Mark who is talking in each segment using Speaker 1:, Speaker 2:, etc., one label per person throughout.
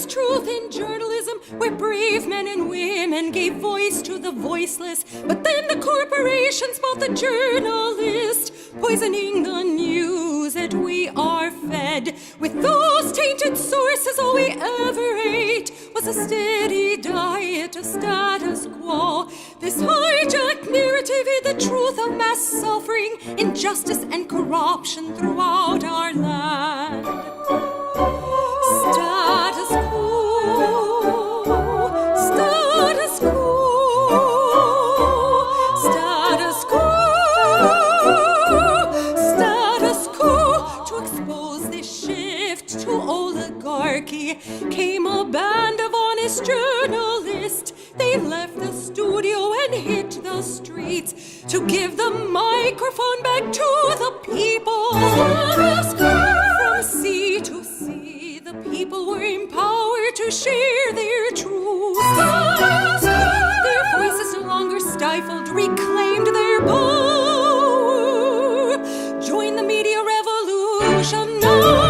Speaker 1: was truth in journalism, where brave men and women gave voice to the voiceless. But then the corporations bought the journalist, poisoning the news that we are fed. With those tainted sources, all we ever ate was a steady diet of status quo. This hijacked narrative hid the truth of mass suffering, injustice, and corruption throughout our land. Status quo, status quo, status quo, status quo. To expose this shift to oligarchy came a band of honest journalists. They left the studio and hit the streets to give the microphone back to the people. From sea to sea, the people were empowered to share their truth. Their voices no longer stifled, reclaimed their power. Join the media revolution now.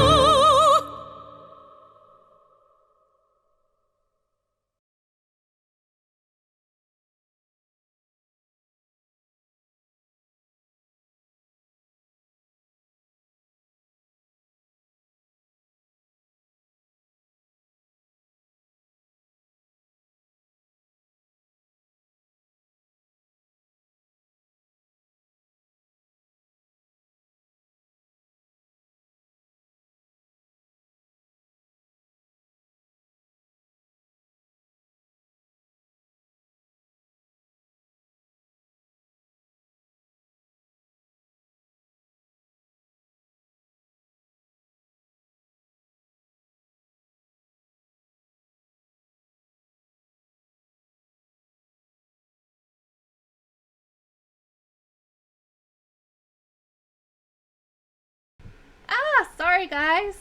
Speaker 2: Sorry guys,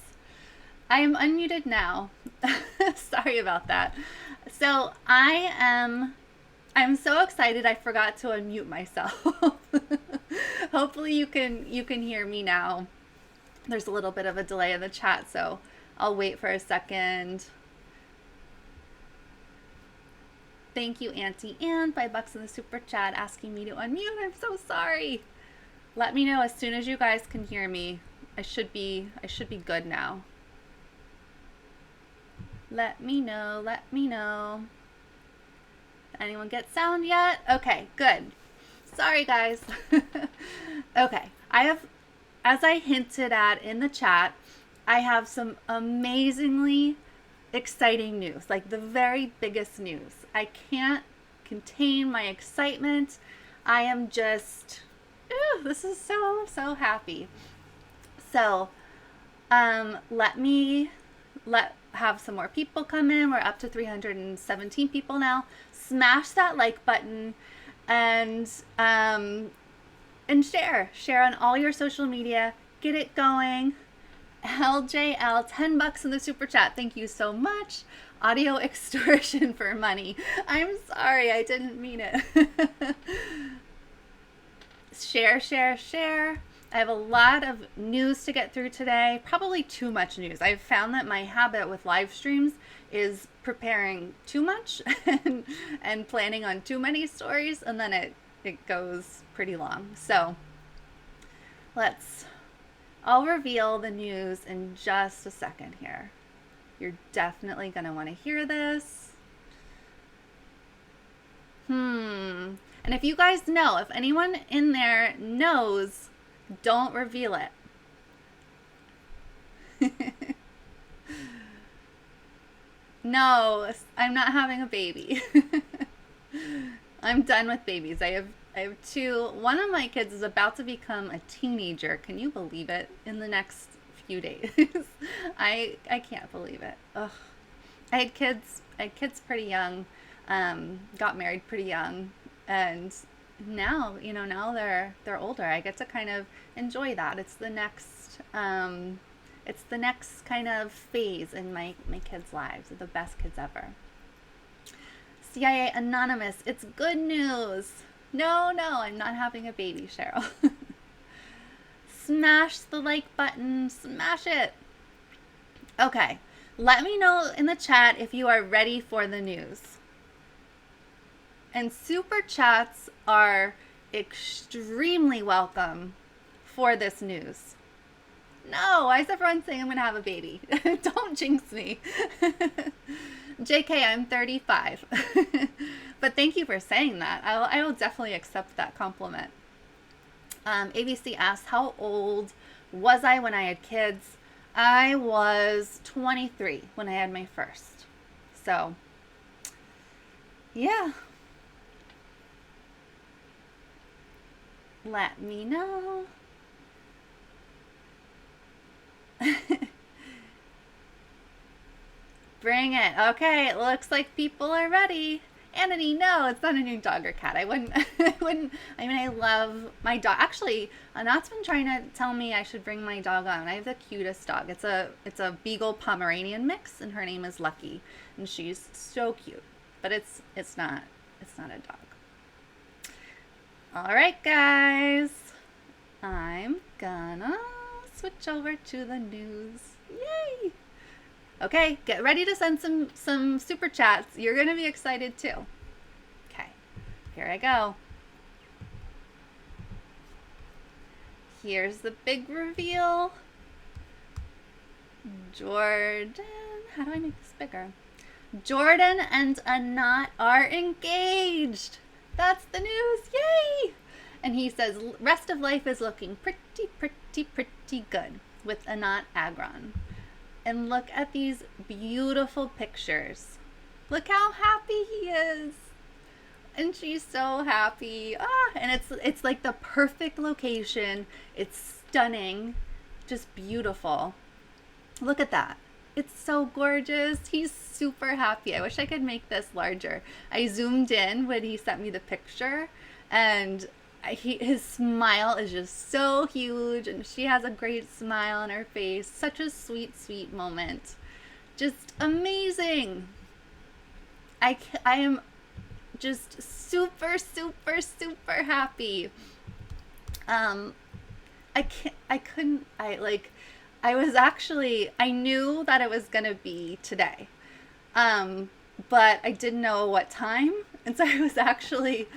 Speaker 2: I am unmuted now. Sorry about that. So I'm so excited I forgot to unmute myself. Hopefully you can hear me now. There's a little bit of a delay in the chat, so I'll wait for a second. Thank you, Auntie Ann, $5 in the super chat asking me to unmute. I'm so sorry. Let me know as soon as you guys can hear me. I should be good now. Let me know. Did anyone get sound yet? Okay, good. Sorry guys. Okay, as I hinted at in the chat, I have some amazingly exciting news, like the very biggest news. I can't contain my excitement. I am just, this is so happy. So, have some more people come in. We're up to 317 people now. Smash that like button and share on all your social media. Get it going. LJL, $10 in the super chat. Thank you so much. Audio extortion for money. I'm sorry, I didn't mean it. Share. I have a lot of news to get through today, probably too much news. I've found that my habit with live streams is preparing too much and planning on too many stories, and then it goes pretty long. So I'll reveal the news in just a second here. You're definitely going to want to hear this. And if you guys know, if anyone in there knows, don't reveal it. No, I'm not having a baby. I'm done with babies. I have two. One of my kids is about to become a teenager. Can you believe it? In the next few days. I can't believe it. Ugh. I had kids pretty young. Got married pretty young, and now they're older. I get to kind of enjoy that. It's the next kind of phase in my kids' lives. They're the best kids ever. CIA Anonymous, it's good news. No, I'm not having a baby, Cheryl. Smash the like button, smash it. Okay, let me know in the chat if you are ready for the news. And super chats are extremely welcome for this news. No, why is everyone saying I'm going to have a baby? Don't jinx me. JK, I'm 35. But thank you for saying that. I will definitely accept that compliment. ABC asks, how old was I when I had kids? I was 23 when I had my first. So, yeah. Let me know. Bring it. Okay, it looks like people are ready. Anthony, no, it's not a new dog or cat. I wouldn't, I love my dog. Actually, Anat's been trying to tell me I should bring my dog on. I have the cutest dog. It's a Beagle Pomeranian mix, and her name is Lucky, and she's so cute. But it's not a dog. All right, guys. I'm gonna switch over to the news. Yay! Okay, get ready to send some super chats. You're gonna be excited too. Okay, here I go. Here's the big reveal. Jordan, how do I make this bigger? Jordan and Anat are engaged. That's the news, yay! And he says, rest of life is looking pretty, pretty, pretty good with Anat Agron. And look at these beautiful pictures. Look how happy he is. And she's so happy. And it's like the perfect location. It's stunning. Just beautiful. Look at that. It's so gorgeous. He's super happy. I wish I could make this larger. I zoomed in when he sent me the picture, and his smile is just so huge, and she has a great smile on her face. Such a sweet, sweet moment. Just amazing. I am just super, super, super happy. I knew that it was gonna be today, but I didn't know what time, and so I was actually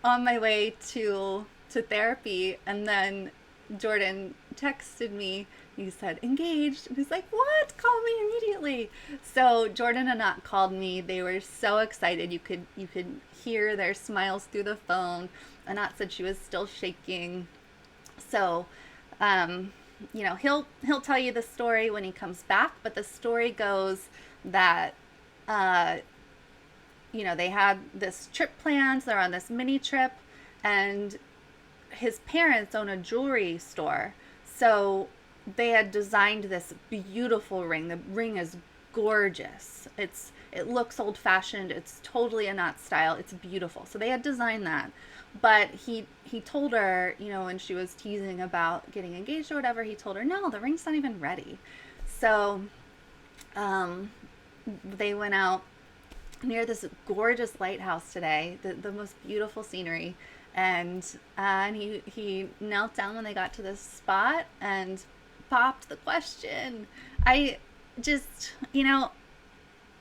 Speaker 2: on my way to therapy, and then Jordan texted me. He said, engaged. And he's like, what? Call me immediately. So Jordan and Anat called me. They were so excited. You could hear their smiles through the phone. Anat said she was still shaking. So, he'll tell you the story when he comes back. But the story goes that, they had this trip planned. They're on this mini trip, and his parents own a jewelry store. So they had designed this beautiful ring. The ring is gorgeous. It looks old-fashioned. It's totally Anat style. It's beautiful. So they had designed that. But he told her, when she was teasing about getting engaged or whatever, he told her, no, the ring's not even ready. So they went out near this gorgeous lighthouse today, the most beautiful scenery. And he knelt down when they got to this spot and popped the question. I just,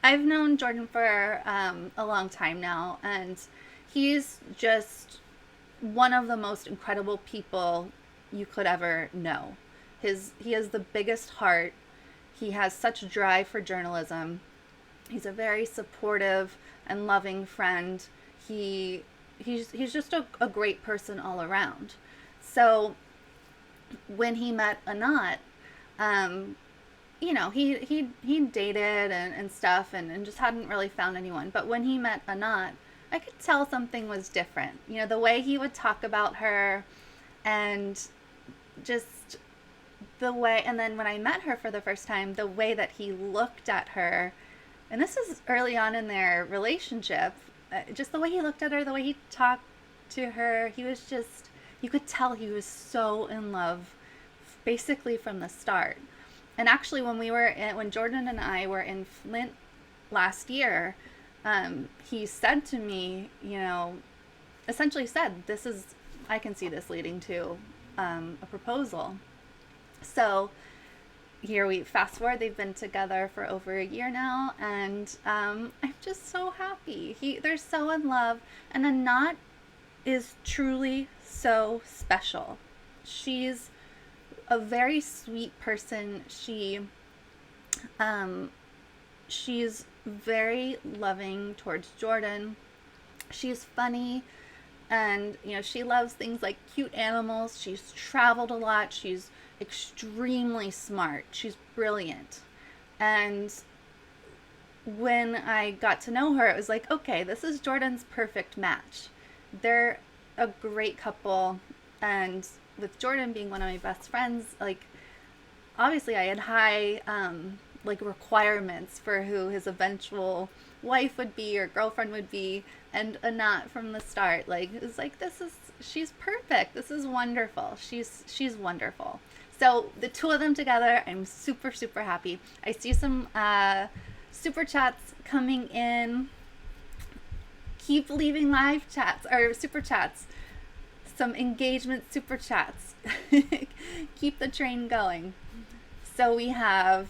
Speaker 2: I've known Jordan for a long time now, and he's just one of the most incredible people you could ever know. He has the biggest heart. He has such drive for journalism. He's a very supportive and loving friend. He's just a great person all around. So when he met Anat, he dated and stuff and just hadn't really found anyone. But when he met Anat, I could tell something was different. The way he would talk about her, and just the way, and then when I met her for the first time, the way that he looked at her, and this is early on in their relationship, just the way he looked at her, the way he talked to her, he was just, you could tell he was so in love, basically from the start. And actually, when Jordan and I were in Flint last year, he said to me, essentially said, I can see this leading to a proposal. So here we fast forward, they've been together for over a year now, and I'm just so happy. They're so in love, and Anat is truly so special. She's a very sweet person. She's very loving towards Jordan. She's funny, and she loves things like cute animals. She's traveled a lot. She's extremely smart. She's brilliant. And when I got to know her, it was like, okay, this is Jordan's perfect match. They're a great couple, and with Jordan being one of my best friends, like, obviously I had high requirements for who his eventual wife would be or girlfriend would be, and Anat from the start, like, it was like, she's perfect. This is wonderful. She's wonderful. So the two of them together, I'm super, super happy. I see some super chats coming in. Keep leaving live chats or super chats. Some engagement super chats. Keep the train going. So we have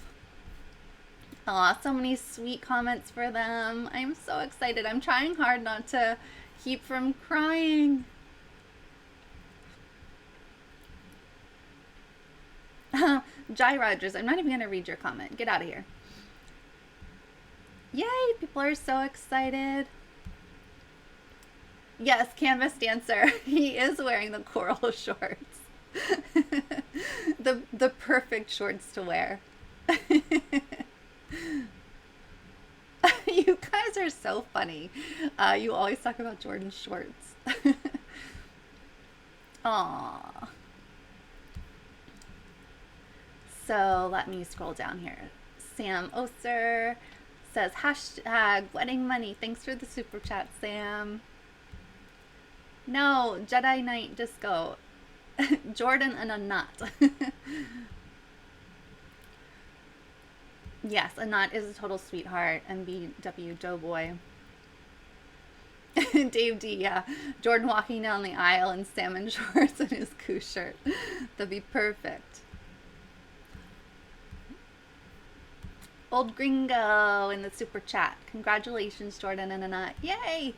Speaker 2: so many sweet comments for them. I'm so excited. I'm trying hard not to keep from crying. Jai Rogers, I'm not even going to read your comment. Get out of here. Yay, people are so excited. Yes, Canvas Dancer. He is wearing the coral shorts. the perfect shorts to wear. You guys are so funny. You always talk about Jordan's shorts. Aww. So let me scroll down here. Sam Oser says, #wedding money. Thanks for the super chat, Sam. No, Jedi Knight Disco. Jordan and Anat. Yes, Anat is a total sweetheart. MBW Doughboy. Dave D, yeah. Jordan walking down the aisle in salmon shorts and his Coup shirt. That'd be perfect. Old Gringo in the super chat. Congratulations, Jordan and Anat. Yay!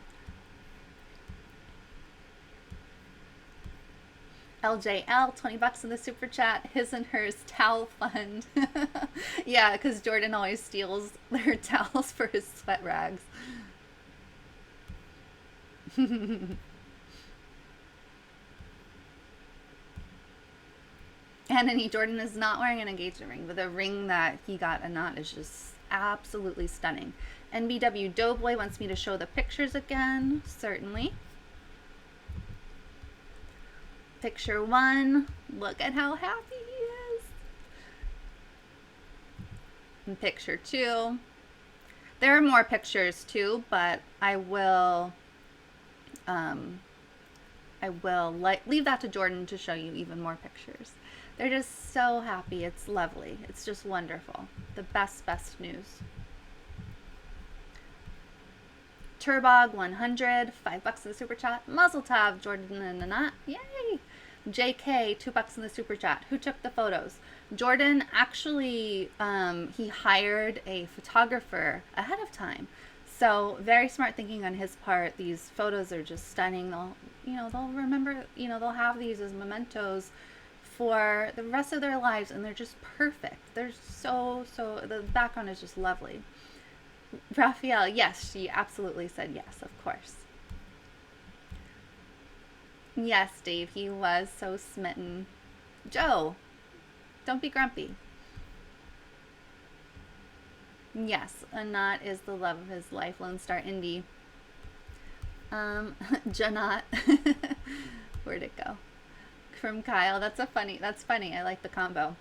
Speaker 2: LJL, $20 in the super chat. His and hers towel fund. Yeah, because Jordan always steals their towels for his sweat rags. Anthony, Jordan is not wearing an engagement ring, but the ring that he got Anat is just absolutely stunning. NBW Doughboy wants me to show the pictures again. Certainly. Picture 1. Look at how happy he is. And picture 2. There are more pictures too, but I will leave that to Jordan to show you even more pictures. They're just so happy. It's lovely. It's just wonderful. The best news. Turbog 100, $5 in the super chat. Mazel tov, Jordan and Anat. Yay! JK, $2 in the super chat. Who took the photos? Jordan actually, he hired a photographer ahead of time. So very smart thinking on his part. These photos are just stunning. They'll remember, they'll have these as mementos for the rest of their lives, and they're just perfect. They're so, the background is just lovely. Raphael, yes, she absolutely said yes, of course. Yes, Dave, he was so smitten. Joe, don't be grumpy. Yes, Anat is the love of his life. Lone Star Indie. Janat. Where'd it go? From Kyle. That's funny. I like the combo.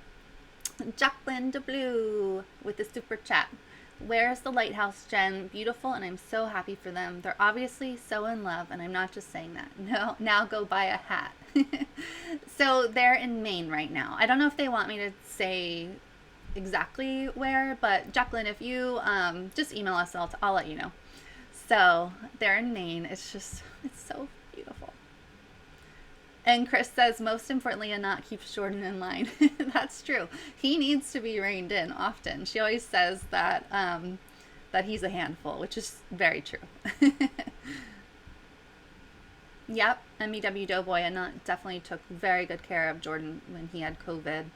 Speaker 2: Jacqueline de Blue with the super chat. Where's the lighthouse, Jen? Beautiful, and I'm so happy for them. They're obviously so in love, and I'm not just saying that. No, now go buy a hat. So they're in Maine right now. I don't know if they want me to say exactly where, but Jacqueline, if you just email us, I'll let you know. So they're in Maine. It's so beautiful. And Chris says, most importantly, Anat keeps Jordan in line. That's true. He needs to be reined in often. She always says that that he's a handful, which is very true. Yep, MEW Doughboy, Anat definitely took very good care of Jordan when he had COVID.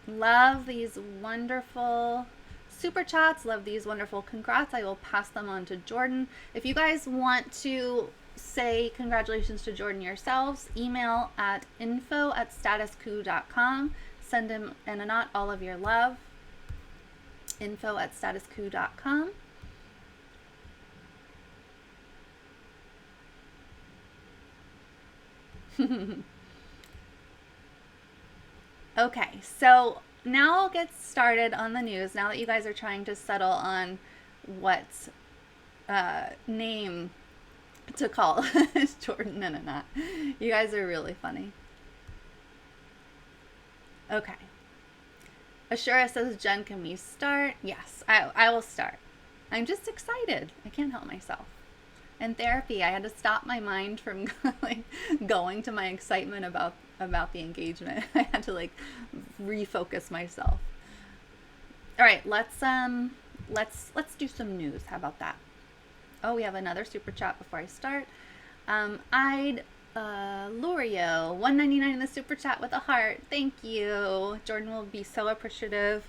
Speaker 2: Love these wonderful super chats. Love these wonderful congrats. I will pass them on to Jordan. If you guys want to say congratulations to Jordan yourselves, email at info@statuscoup.com. Send him and Anat all of your love. info@statuscoup.com. Okay, so now I'll get started on the news. Now that you guys are trying to settle on what name to call Jordan and Anat. You guys are really funny. Okay. Ashura says, Jen, can we start? Yes, I will start. I'm just excited. I can't help myself. In therapy, I had to stop my mind from going to my excitement about the engagement. I had to refocus myself. All right, let's do some news. How about that? Oh, we have another super chat before I start. Lurio, $1.99 in the super chat with a heart. Thank you. Jordan will be so appreciative.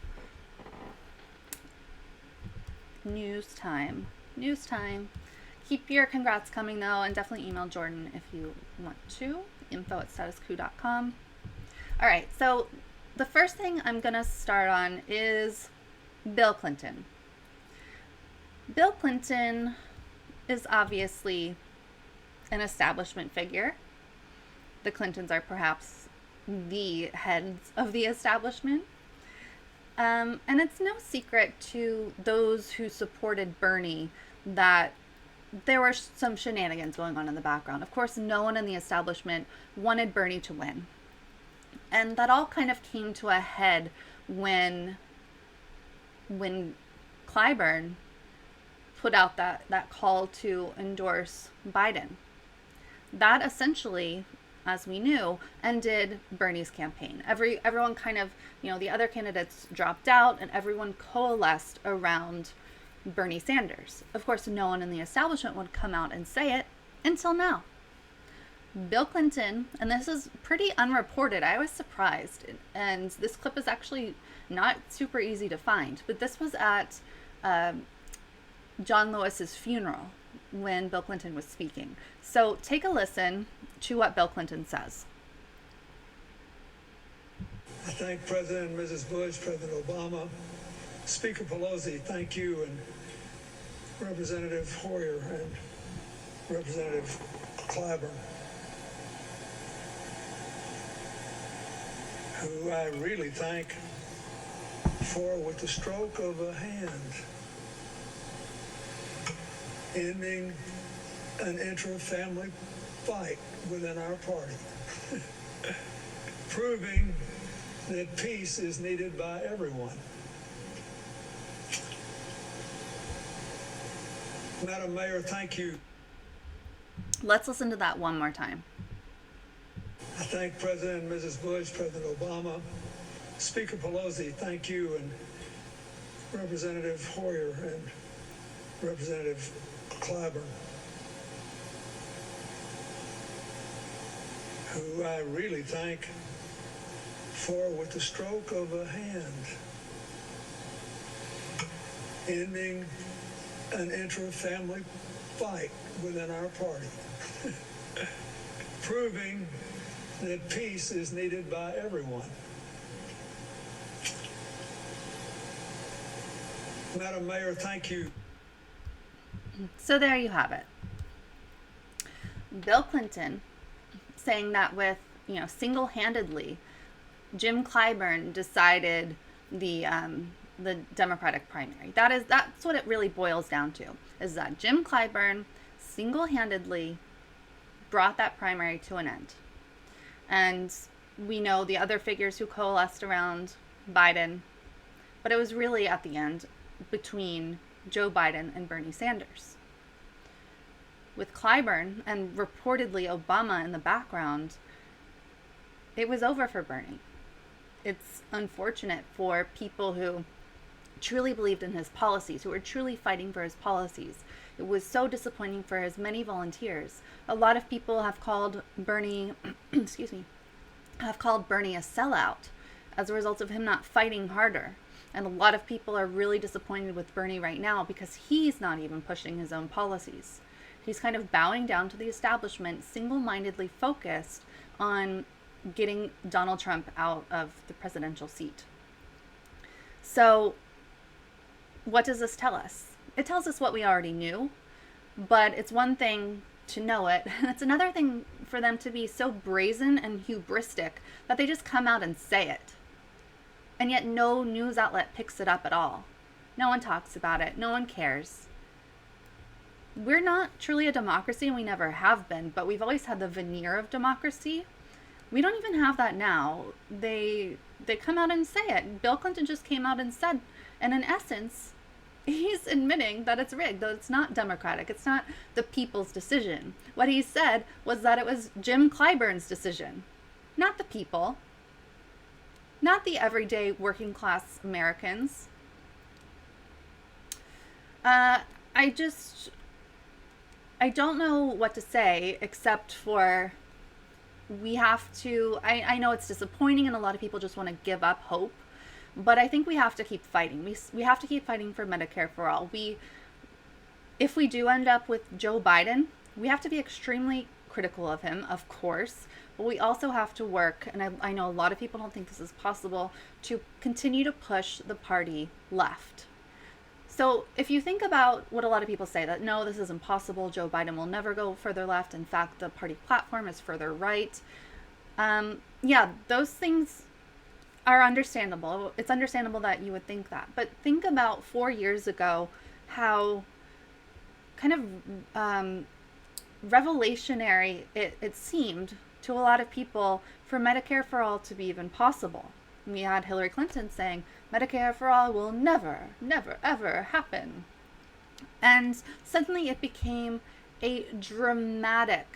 Speaker 2: News time. Keep your congrats coming though, and definitely email Jordan if you want to. info@statuscoup.com. All right, so the first thing I'm gonna start on is Bill Clinton. Bill Clinton is obviously an establishment figure. The Clintons are perhaps the heads of the establishment. And it's no secret to those who supported Bernie that there were some shenanigans going on in the background. Of course, no one in the establishment wanted Bernie to win. And that all kind of came to a head when Clyburn put out that call to endorse Biden. That essentially, as we knew, ended Bernie's campaign. Everyone kind of, the other candidates dropped out and everyone coalesced around Bernie Sanders. Of course, no one in the establishment would come out and say it until now. Bill Clinton, and this is pretty unreported, I was surprised, and this clip is actually not super easy to find, but this was at John Lewis's funeral when Bill Clinton was speaking. So take a listen to what Bill Clinton says.
Speaker 3: I thank President and Mrs. Bush, President Obama, Speaker Pelosi, thank you, and Representative Hoyer and Representative Clyburn, who I really thank for, with the stroke of a hand, ending an intra-family fight within our party, proving that peace is needed by everyone. Madam Mayor, thank you.
Speaker 2: Let's listen to that one more time.
Speaker 3: I thank President and Mrs. Bush, President Obama, Speaker Pelosi, thank you, and Representative Hoyer and Representative Clyburn, who I really thank for, with the stroke of a hand, ending an intra-family fight within our party, proving that peace is needed by everyone. Madam Mayor, thank you.
Speaker 2: So there you have it. Bill Clinton saying that with, single-handedly, Jim Clyburn decided the Democratic primary. That's what it really boils down to, is that Jim Clyburn single-handedly brought that primary to an end. And we know the other figures who coalesced around Biden, but it was really at the end between Joe Biden and Bernie Sanders. with Clyburn and reportedly Obama in the background, it was over for Bernie. It's unfortunate for people who truly believed in his policies, who were truly fighting for his policies. It was so disappointing for his many volunteers. A lot of people have called Bernie, excuse me, have called Bernie a sellout as a result of him not fighting harder. And a lot of people are really disappointed with Bernie right now because he's not even pushing his own policies. He's kind of bowing down to the establishment, single-mindedly focused on getting Donald Trump out of the presidential seat. So what does this tell us? It tells us what we already knew, but it's one thing to know it. It's another thing for them to be so brazen and hubristic that they just come out and say it. And yet no news outlet picks it up at all. No one talks about it. No one cares. We're not truly a democracy, and we never have been, but we've always had the veneer of democracy. We don't even have that now. They come out and say it. Bill Clinton just came out and said, and in essence, he's admitting that it's rigged, that it's not democratic. It's not the people's decision. What he said was that it was Jim Clyburn's decision, not the people, not the everyday working class Americans. I don't know what to say except for we have to, I know it's disappointing and a lot of people just want to give up hope, but I think we have to keep fighting. We have to keep fighting for Medicare for all. If we do end up with Joe Biden, we have to be extremely critical of him, of course, but we also have to work, and I know a lot of people don't think this is possible, to continue to push the party left. So if you think about what a lot of people say, that no, this is impossible, Joe Biden will never go further left, in fact, the party platform is further right. Yeah, those things are understandable. It's understandable that you would think that. But think about 4 years ago, how kind of revolutionary it seemed to a lot of people for Medicare for all to be even possible. We had Hillary Clinton saying, Medicare for all will never, never, ever happen. And suddenly it became a dramatically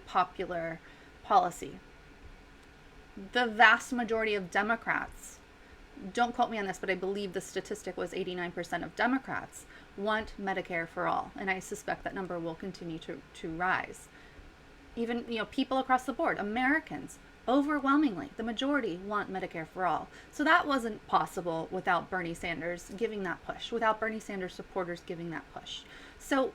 Speaker 2: popular policy. The vast majority of Democrats, don't quote me on this, but I believe the statistic was 89% of Democrats want Medicare for all. And I suspect that number will continue to rise. Even, people across the board, Americans, overwhelmingly, the majority want Medicare for all. So that wasn't possible without Bernie Sanders giving that push, without Bernie Sanders supporters giving that push. So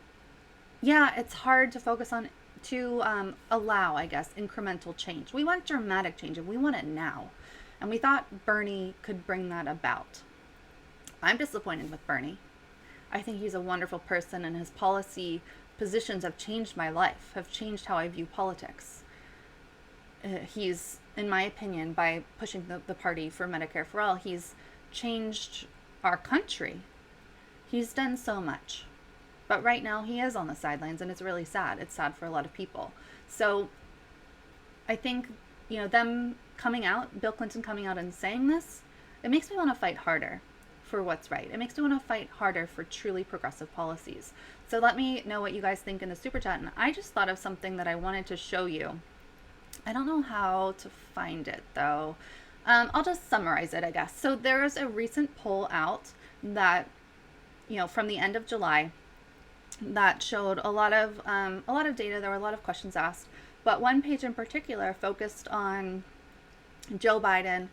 Speaker 2: yeah, it's hard to focus on, to allow, I guess, incremental change. We want dramatic change, and we want it now. And we thought Bernie could bring that about. I'm disappointed with Bernie. I think he's a wonderful person, and his policy positions have changed my life, have changed how I view politics. He's, in my opinion, by pushing the party for Medicare for all, he's changed our country. He's done so much. But right now he is on the sidelines, and it's really sad. It's sad for a lot of people. So I think, them coming out, Bill Clinton coming out and saying this, it makes me want to fight harder for what's right. It makes me want to fight harder for truly progressive policies. So let me know what you guys think in the super chat. And I just thought of something that I wanted to show you. I don't know how to find it though. I'll just summarize it, I guess. So there's a recent poll out that, from the end of July, that showed a lot of data. There were a lot of questions asked, but one page in particular focused on Joe Biden,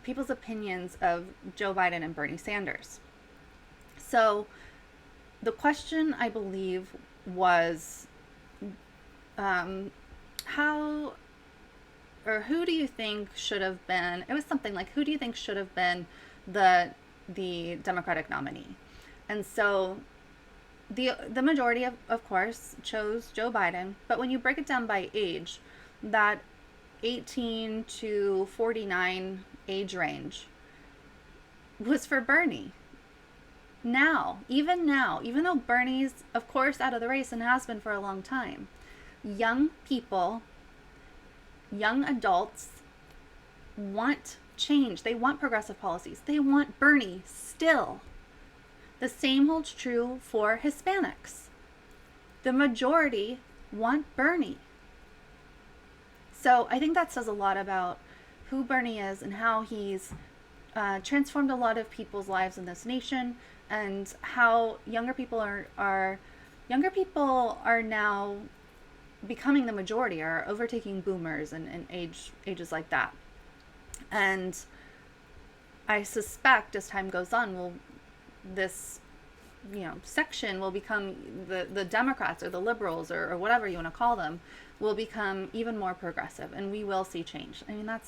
Speaker 2: people's opinions of Joe Biden and Bernie Sanders. So the question, I believe, was who do you think should have been, it was something like, who do you think should have been the Democratic nominee? And so the majority, of course, chose Joe Biden. But when you break it down by age, that 18 to 49 age range was for Bernie. Even though Bernie's, of course, out of the race and has been for a long time, young people, young adults want change. They want progressive policies. They want Bernie still. The same holds true for Hispanics. the majority want Bernie. So I think that says a lot about who Bernie is and how he's transformed a lot of people's lives in this nation, and how younger people are now becoming the majority, are overtaking boomers and ages like that. And I suspect as time goes on, this section will become the Democrats or the liberals or whatever you want to call them, will become even more progressive, and we will see change. I mean, that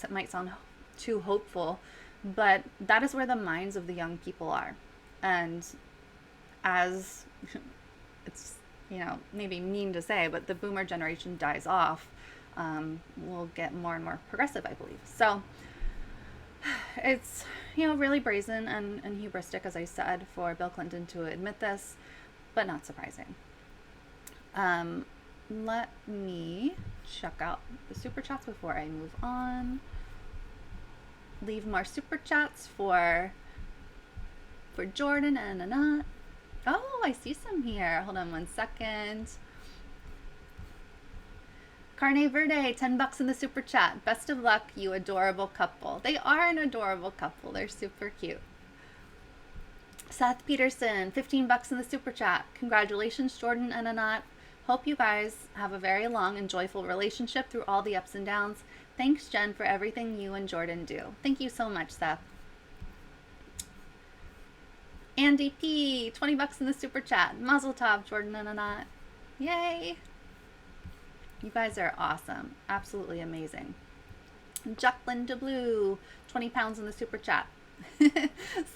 Speaker 2: might sound too hopeful, but that is where the minds of the young people are. And as it's, maybe mean to say, but the boomer generation dies off, we'll get more and more progressive, I believe. So it's, really brazen and hubristic, as I said, for Bill Clinton to admit this, but not surprising. Let me check out the super chats before I move on. Leave more super chats for Jordan and Anat. Oh, I see some here. Hold on 1 second. Carne Verde, $10 in the super chat. Best of luck, you adorable couple. They are an adorable couple. They're super cute. Seth Peterson, $15 in the super chat. Congratulations, Jordan and Anat. Hope you guys have a very long and joyful relationship through all the ups and downs. Thanks, Jen, for everything you and Jordan do. Thank you so much, Seth. Andy P, $20 in the super chat. Mazel tov, Jordan and Anat. Yay! You guys are awesome. Absolutely amazing. Jacqueline DeBlue, 20 pounds in the super chat.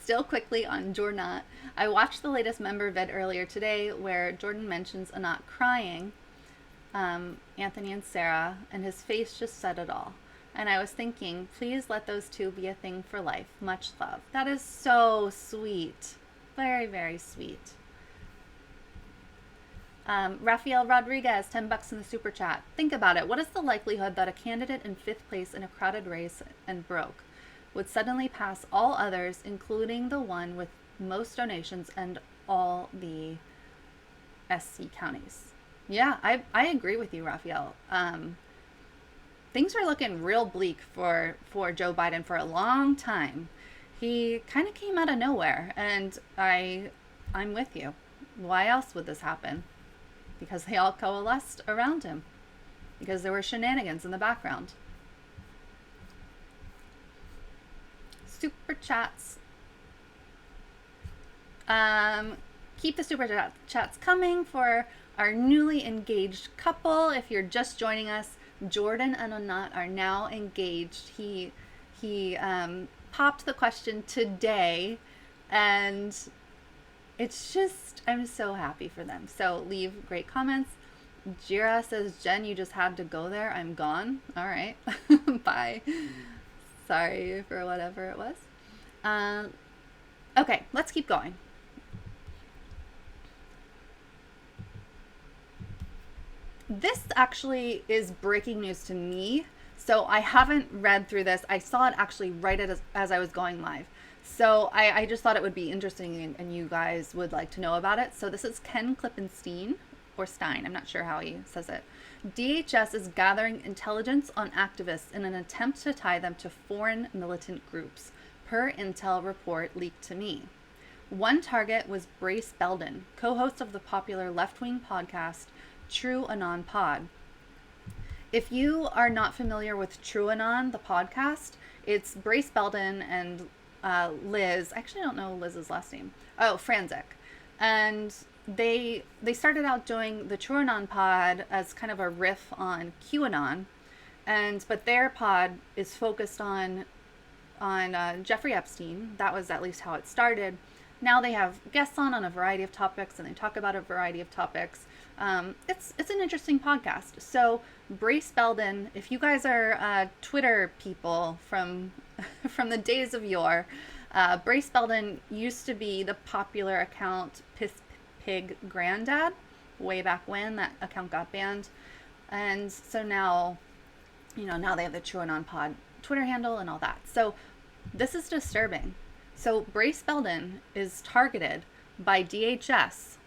Speaker 2: Still quickly on Jordan. I watched the latest member vid earlier today where Jordan mentions Anat crying, Anthony and Sarah, and his face just said it all. And I was thinking, please let those two be a thing for life. Much love. That is so sweet. Very, very sweet. Rafael Rodriguez, $10 in the super chat. Think about it. What is the likelihood that a candidate in 5th place in a crowded race and broke would suddenly pass all others, including the one with most donations and all the SC counties? Yeah, I agree with you, Rafael. Things are looking real bleak for Joe Biden for a long time. He kind of came out of nowhere, and I'm with you. Why else would this happen? Because they all coalesced around him. Because there were shenanigans in the background. Super chats. Keep the super chats coming for our newly engaged couple. If you're just joining us, Jordan and Anat are now engaged. He popped the question today, and it's just, I'm so happy for them. So leave great comments. Jira says, Jen, you just had to go there. I'm gone. All right. Bye. Sorry for whatever it was. Okay, let's keep going. This actually is breaking news to me. So I haven't read through this. I saw it actually right as I was going live. So I just thought it would be interesting and you guys would like to know about it. So this is Ken Klippenstein, or Stein, I'm not sure how he says it. DHS is gathering intelligence on activists in an attempt to tie them to foreign militant groups, per intel report leaked to me. One target was Brace Belden, co-host of the popular left-wing podcast QAnon Pod. If you are not familiar with QAnon, the podcast, it's Brace Belden and Liz. Actually, I don't know Liz's last name. Oh, Franzik. And they started out doing the QAnon pod as kind of a riff on QAnon, but their pod is focused on Jeffrey Epstein. That was at least how it started. Now they have guests on a variety of topics, and they talk about a variety of topics. It's an interesting podcast. So Brace Belden, if you guys are Twitter people from the days of yore, Brace Belden used to be the popular account Piss Pig Granddad way back when that account got banned, and so now they have the QAnon Pod Twitter handle and all that. So this is disturbing. So Brace Belden is targeted by DHS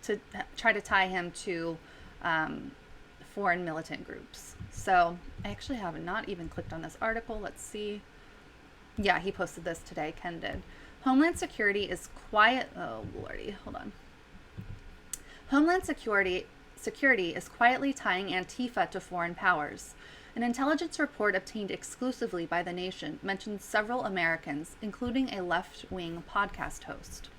Speaker 2: to try to tie him to foreign militant groups. So I actually have not even clicked on this article. Let's see. Yeah, he posted this today. Ken did. Homeland Security is quiet. Oh, lordy. Hold on. Homeland Security is quietly tying Antifa to foreign powers. An intelligence report obtained exclusively by The Nation mentions several Americans, including a left-wing podcast host.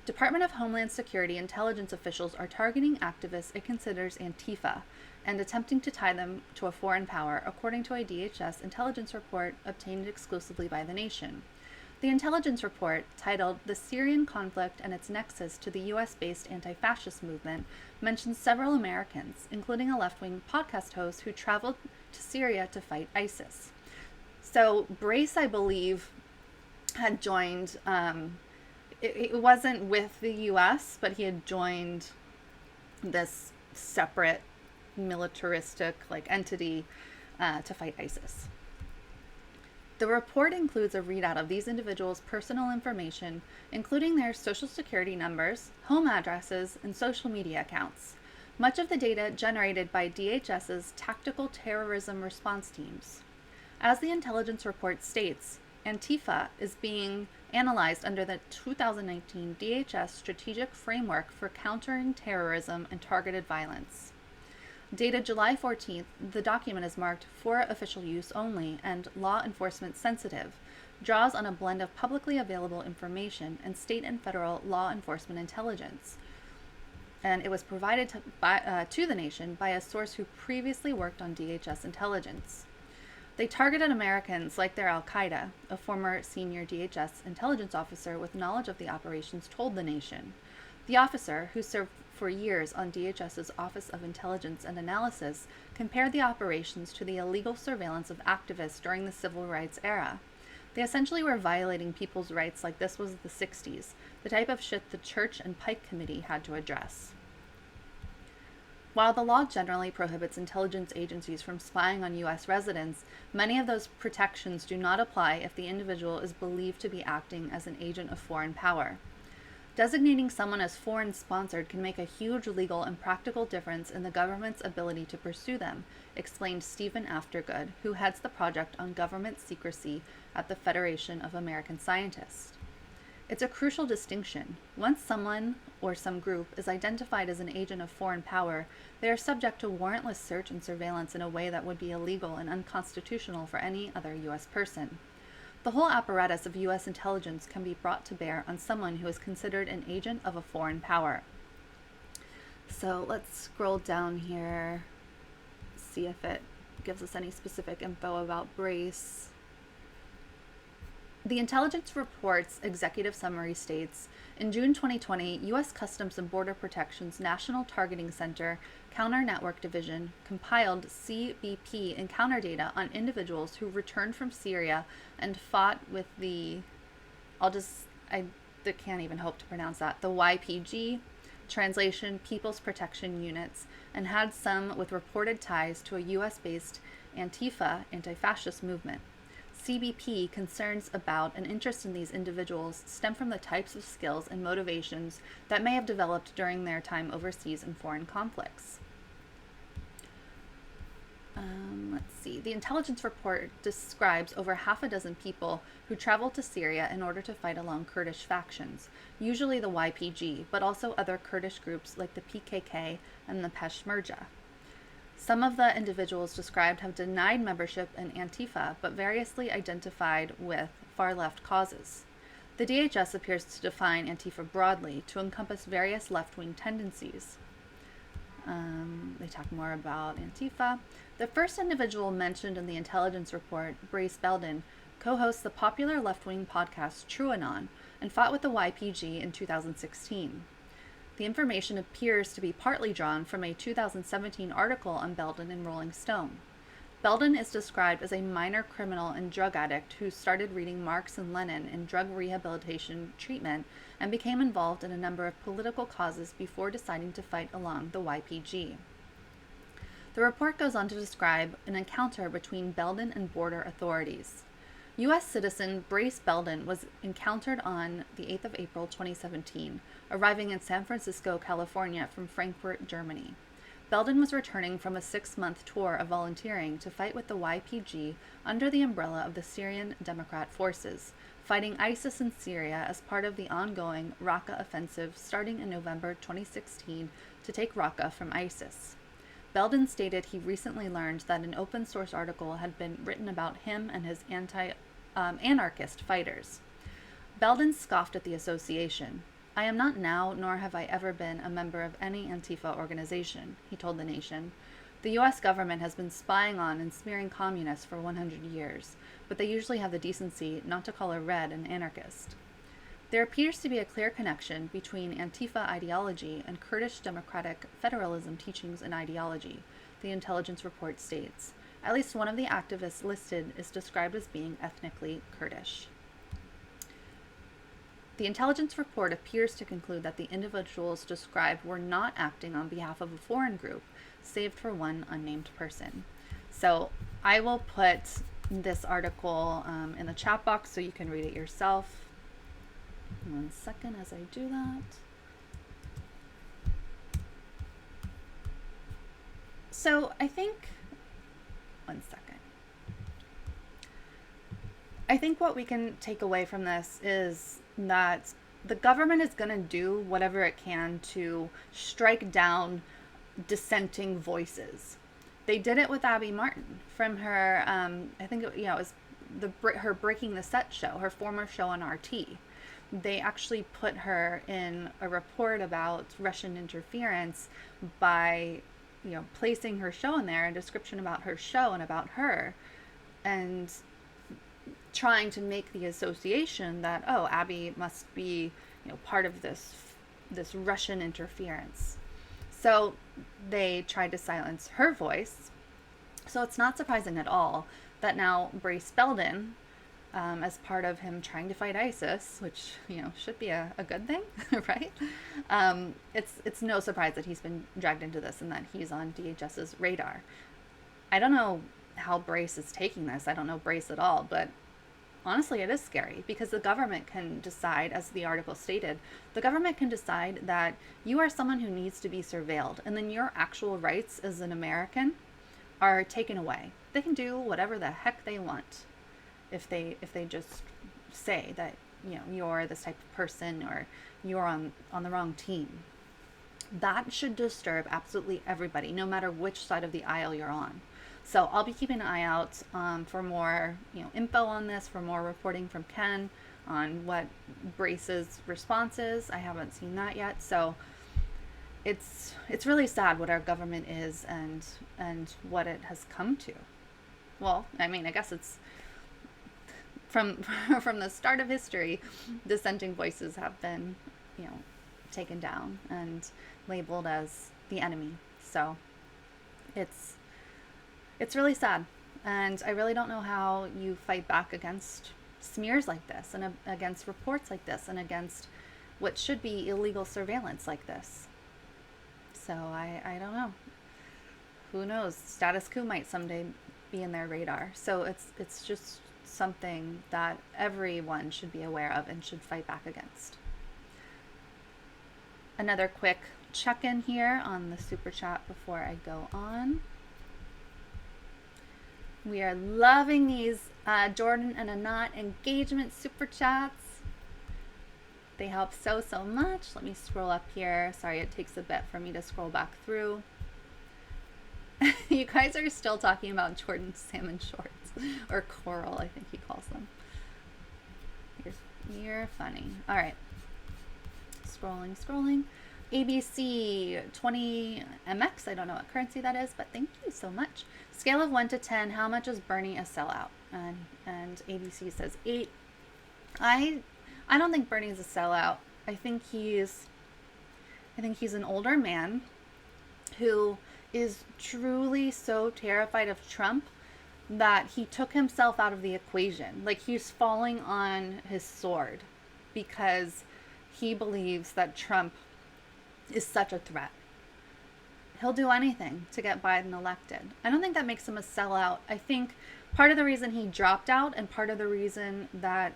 Speaker 2: Department of Homeland Security intelligence officials are targeting activists it considers Antifa and attempting to tie them to a foreign power, according to a DHS intelligence report obtained exclusively by The Nation. The intelligence report, titled The Syrian Conflict and Its Nexus to the U.S.-Based Anti-Fascist Movement, mentions several Americans, including a left-wing podcast host who traveled to Syria to fight ISIS. So Brace, I believe, had joined, it wasn't with the U.S., but he had joined this separate militaristic entity to fight ISIS. The report includes a readout of these individuals' personal information, including their social security numbers, home addresses, and social media accounts. Much of the data generated by DHS's tactical terrorism response teams. As the intelligence report states, Antifa is being analyzed under the 2019 DHS Strategic Framework for Countering Terrorism and Targeted Violence. Dated July 14th, the document is marked for official use only and law enforcement sensitive, draws on a blend of publicly available information and state and federal law enforcement intelligence. And it was provided to The Nation by a source who previously worked on DHS intelligence. They targeted Americans like they're Al-Qaeda, a former senior DHS intelligence officer with knowledge of the operations told The Nation. The officer, who served for years on DHS's Office of Intelligence and Analysis, compared the operations to the illegal surveillance of activists during the civil rights era. They essentially were violating people's rights like this was the 60s, the type of shit the Church and Pike Committee had to address. While the law generally prohibits intelligence agencies from spying on U.S. residents, many of those protections do not apply if the individual is believed to be acting as an agent of foreign power. Designating someone as foreign-sponsored can make a huge legal and practical difference in the government's ability to pursue them, explained Stephen Aftergood, who heads the project on government secrecy at the Federation of American Scientists. It's a crucial distinction. Once someone or some group is identified as an agent of foreign power, they are subject to warrantless search and surveillance in a way that would be illegal and unconstitutional for any other U.S. person. The whole apparatus of U.S. intelligence can be brought to bear on someone who is considered an agent of a foreign power. So let's scroll down here, see if it gives us any specific info about Brace. The intelligence report's executive summary states, in June 2020, U.S. Customs and Border Protection's National Targeting Center Counter Network Division compiled CBP encounter data on individuals who returned from Syria and fought with the, I can't even hope to pronounce that, the YPG, translation People's Protection Units, and had some with reported ties to a U.S.-based Antifa anti-fascist movement. CBP concerns about and interest in these individuals stem from the types of skills and motivations that may have developed during their time overseas in foreign conflicts. Let's see. The intelligence report describes over half a dozen people who traveled to Syria in order to fight along Kurdish factions, usually the YPG, but also other Kurdish groups like the PKK and the Peshmerga. Some of the individuals described have denied membership in Antifa, but variously identified with far-left causes. The DHS appears to define Antifa broadly to encompass various left-wing tendencies. They talk more about Antifa. The first individual mentioned in the intelligence report, Brace Belden, co-hosts the popular left-wing podcast QAnon and fought with the YPG in 2016. The information appears to be partly drawn from a 2017 article on Belden in Rolling Stone. Belden is described as a minor criminal and drug addict who started reading Marx and Lenin in drug rehabilitation treatment and became involved in a number of political causes before deciding to fight along the YPG. The report goes on to describe an encounter between Belden and border authorities. U.S. citizen Brace Belden was encountered on the 8th of April 2017, arriving in San Francisco, California from Frankfurt, Germany. Belden was returning from a 6-month tour of volunteering to fight with the YPG under the umbrella of the Syrian Democrat Forces, fighting ISIS in Syria as part of the ongoing Raqqa offensive starting in November 2016 to take Raqqa from ISIS. Belden stated he recently learned that an open source article had been written about him and his anarchist fighters. Belden scoffed at the association. "I am not now, nor have I ever been, a member of any Antifa organization," he told The Nation. "The U.S. government has been spying on and smearing communists for 100 years, but they usually have the decency not to call a red an anarchist." There appears to be a clear connection between Antifa ideology and Kurdish democratic federalism teachings and ideology, the intelligence report states. At least one of the activists listed is described as being ethnically Kurdish. The intelligence report appears to conclude that the individuals described were not acting on behalf of a foreign group, save for one unnamed person. So I will put this article in the chat box so you can read it yourself. 1 second as I do that. So I think, 1 second. I think what we can take away from this is that the government is going to do whatever it can to strike down dissenting voices. They did it with Abby Martin from her, I think it was her Breaking the Set show, her former show on RT. They actually put her in a report about Russian interference by, placing her show in there, a description about her show and about her, and trying to make the association that, oh, Abby must be, part of this Russian interference. So they tried to silence her voice. So it's not surprising at all that now Brace Belden, as part of him trying to fight ISIS, which, should be a good thing, right? It's no surprise that he's been dragged into this and that he's on DHS's radar. I don't know how Brace is taking this. I don't know Brace at all, but honestly, it is scary because the government can decide, as the article stated, the government can decide that you are someone who needs to be surveilled, and then your actual rights as an American are taken away. They can do whatever the heck they want if they just say that you're this type of person or you're on the wrong team. That should disturb absolutely everybody, no matter which side of the aisle you're on. So I'll be keeping an eye out for more info on this, for more reporting from Ken on what Brace's response is. I haven't seen that yet, so it's really sad what our government is and what it has come to. Well, I mean, I guess it's from the start of history, dissenting voices have been taken down and labeled as the enemy. So it's really sad, and I really don't know how you fight back against smears like this and against reports like this and against what should be illegal surveillance like this. So I don't know. Who knows? Status Coup might someday be in their radar. So it's just something that everyone should be aware of and should fight back against. Another quick check-in here on the super chat before I go on. We are loving these Jordan and Anat engagement super chats. They help so much. Let me scroll up here. Sorry, it takes a bit for me to scroll back through. You guys are still talking about Jordan's salmon shorts, or coral, I think he calls them. You're funny. All right. Scrolling. ABC 20MX, I don't know what currency that is, but thank you so much. Scale of 1 to 10, how much is Bernie a sellout? And ABC says 8. I don't think Bernie's a sellout. I think he's an older man who is truly so terrified of Trump that he took himself out of the equation. Like, he's falling on his sword because he believes that Trump is such a threat. He'll do anything to get Biden elected. I don't think that makes him a sellout. I think part of the reason he dropped out, and part of the reason that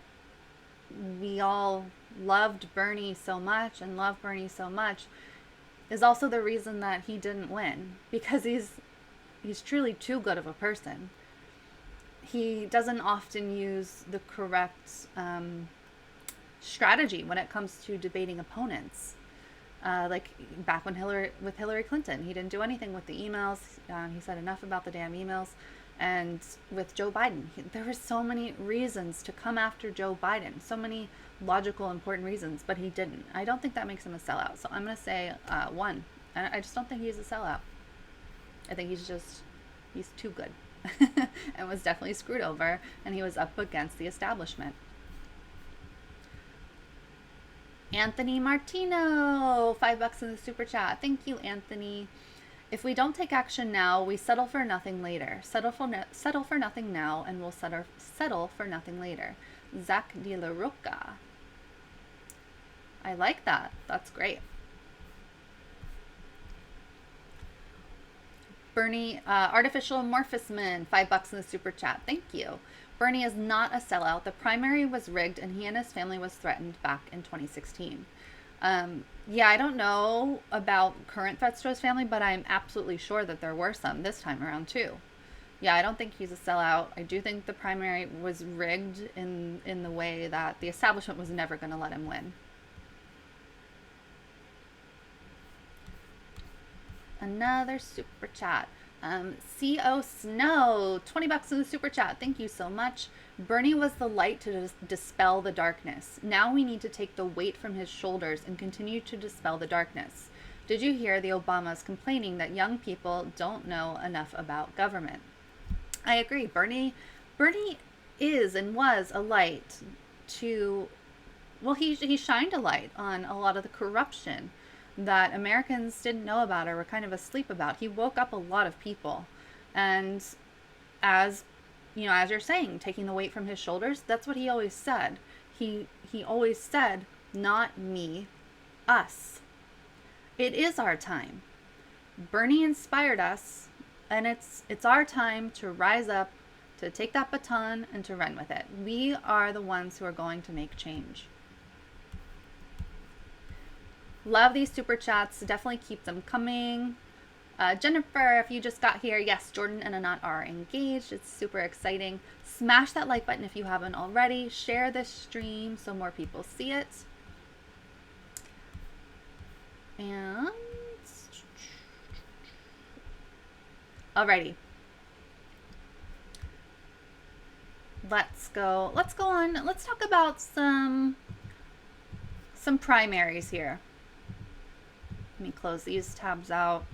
Speaker 2: we all loved Bernie so much and love Bernie so much, is also the reason that he didn't win, because he's truly too good of a person. He doesn't often use the correct strategy when it comes to debating opponents. Like back when Hillary Clinton, he didn't do anything with the emails. He said enough about the damn emails. And with Joe Biden, there were so many reasons to come after Joe Biden, so many logical, important reasons, but he didn't. I don't think that makes him a sellout. So I'm going to say 1. I just don't think he's a sellout. I think he's too good and was definitely screwed over, and he was up against the establishment. Anthony Martino, $5 in the super chat. Thank you, Anthony. If we don't take action now, we settle for nothing later. Settle for nothing now, and we'll settle for nothing later. Zach de la Roca. I like that. That's great. Bernie, Artificial Amorphous Man, $5 in the super chat. Thank you. Bernie is not a sellout. The primary was rigged, and he and his family was threatened back in 2016. Yeah, I don't know about current threats to his family, but I'm absolutely sure that there were some this time around too. Yeah, I don't think he's a sellout. I do think the primary was rigged in the way that the establishment was never going to let him win. Another super chat. CO Snow, $20 in the super chat. Thank you so much. Bernie was the light to dispel the darkness. Now we need to take the weight from his shoulders and continue to dispel the darkness. Did you hear the Obamas complaining that young people don't know enough about government? I agree. Bernie is and was a light to, well, he shined a light on a lot of the corruption that Americans didn't know about or were kind of asleep about. He woke up a lot of people. And as you know, as you're saying, taking the weight from his shoulders, that's what he always said. He always said, not me, us. It is our time. Bernie inspired us, and it's our time to rise up, to take that baton and to run with it. We are the ones who are going to make change. Love these super chats. Definitely keep them coming. Jennifer, if you just got here, yes, Jordan and Anat are engaged. It's super exciting. Smash that like button if you haven't already. Share this stream so more people see it. And alrighty. Let's go on. Let's talk about some primaries here. Let me close these tabs out.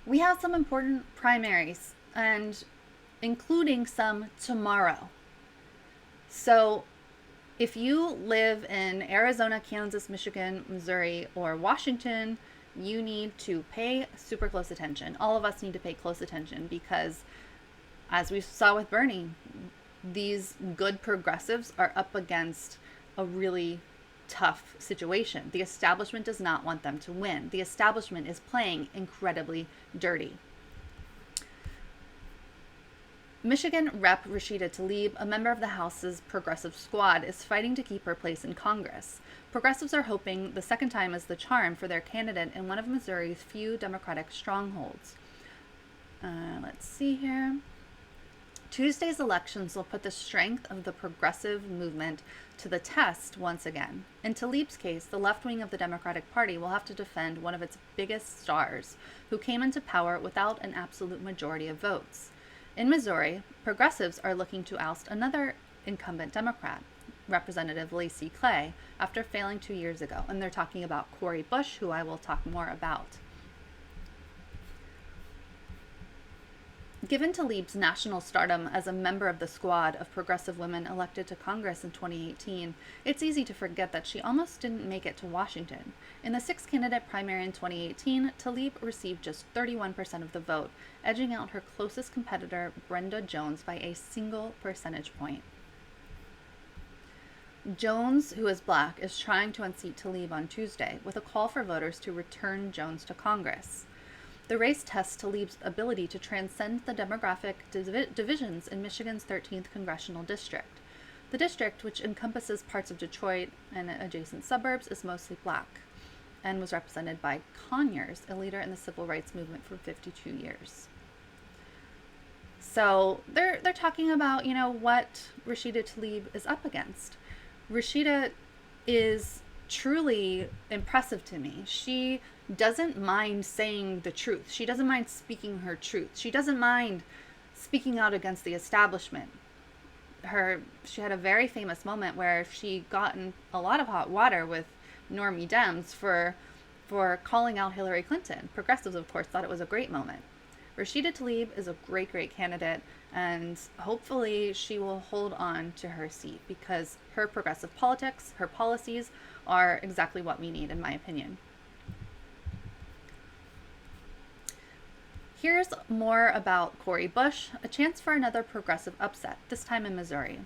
Speaker 2: We have some important primaries, and including some tomorrow. So if you live in Arizona, Kansas, Michigan, Missouri, or Washington, you need to pay super close attention. All of us need to pay close attention because, as we saw with Bernie, these good progressives are up against a really tough situation. The establishment does not want them to win. The establishment is playing incredibly dirty. Michigan Rep. Rashida Tlaib, a member of the House's progressive squad, is fighting to keep her place in Congress. Progressives are hoping the second time is the charm for their candidate in one of Missouri's few Democratic strongholds. Let's see here. Tuesday's elections will put the strength of the progressive movement to the test once again. In Tlaib's case, the left wing of the Democratic Party will have to defend one of its biggest stars, who came into power without an absolute majority of votes. In Missouri, progressives are looking to oust another incumbent Democrat, Representative Lacey Clay, after failing 2 years ago. And they're talking about Cori Bush, who I will talk more about. Given Tlaib's national stardom as a member of the squad of progressive women elected to Congress in 2018, it's easy to forget that she almost didn't make it to Washington. In the 6-candidate primary in 2018, Tlaib received just 31% of the vote, edging out her closest competitor, Brenda Jones, by a single percentage point. Jones, who is black, is trying to unseat Tlaib on Tuesday with a call for voters to return Jones to Congress. The race tests Tlaib's ability to transcend the demographic divisions in Michigan's 13th congressional district. The district, which encompasses parts of Detroit and adjacent suburbs, is mostly black and was represented by Conyers, a leader in the civil rights movement for 52 years. So they're talking about, what Rashida Tlaib is up against. Rashida is truly impressive to me. She doesn't mind saying the truth. She doesn't mind speaking her truth. She doesn't mind speaking out against the establishment. She had a very famous moment where she got in a lot of hot water with normie Dems for calling out Hillary Clinton. Progressives, of course, thought it was a great moment. Rashida Tlaib is a great, great candidate, and hopefully she will hold on to her seat because her progressive politics, her policies are exactly what we need, in my opinion. Here's more about Cori Bush, a chance for another progressive upset, this time in Missouri.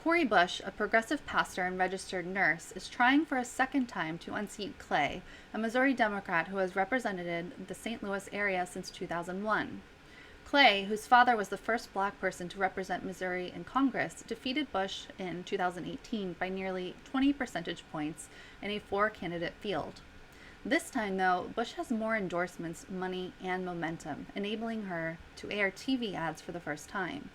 Speaker 2: Cori Bush, a progressive pastor and registered nurse, is trying for a second time to unseat Clay, a Missouri Democrat who has represented the St. Louis area since 2001. Clay, whose father was the first black person to represent Missouri in Congress, defeated Bush in 2018 by nearly 20 percentage points in a 4-candidate field. This time, though, Bush has more endorsements, money, and momentum, enabling her to air TV ads for the first time.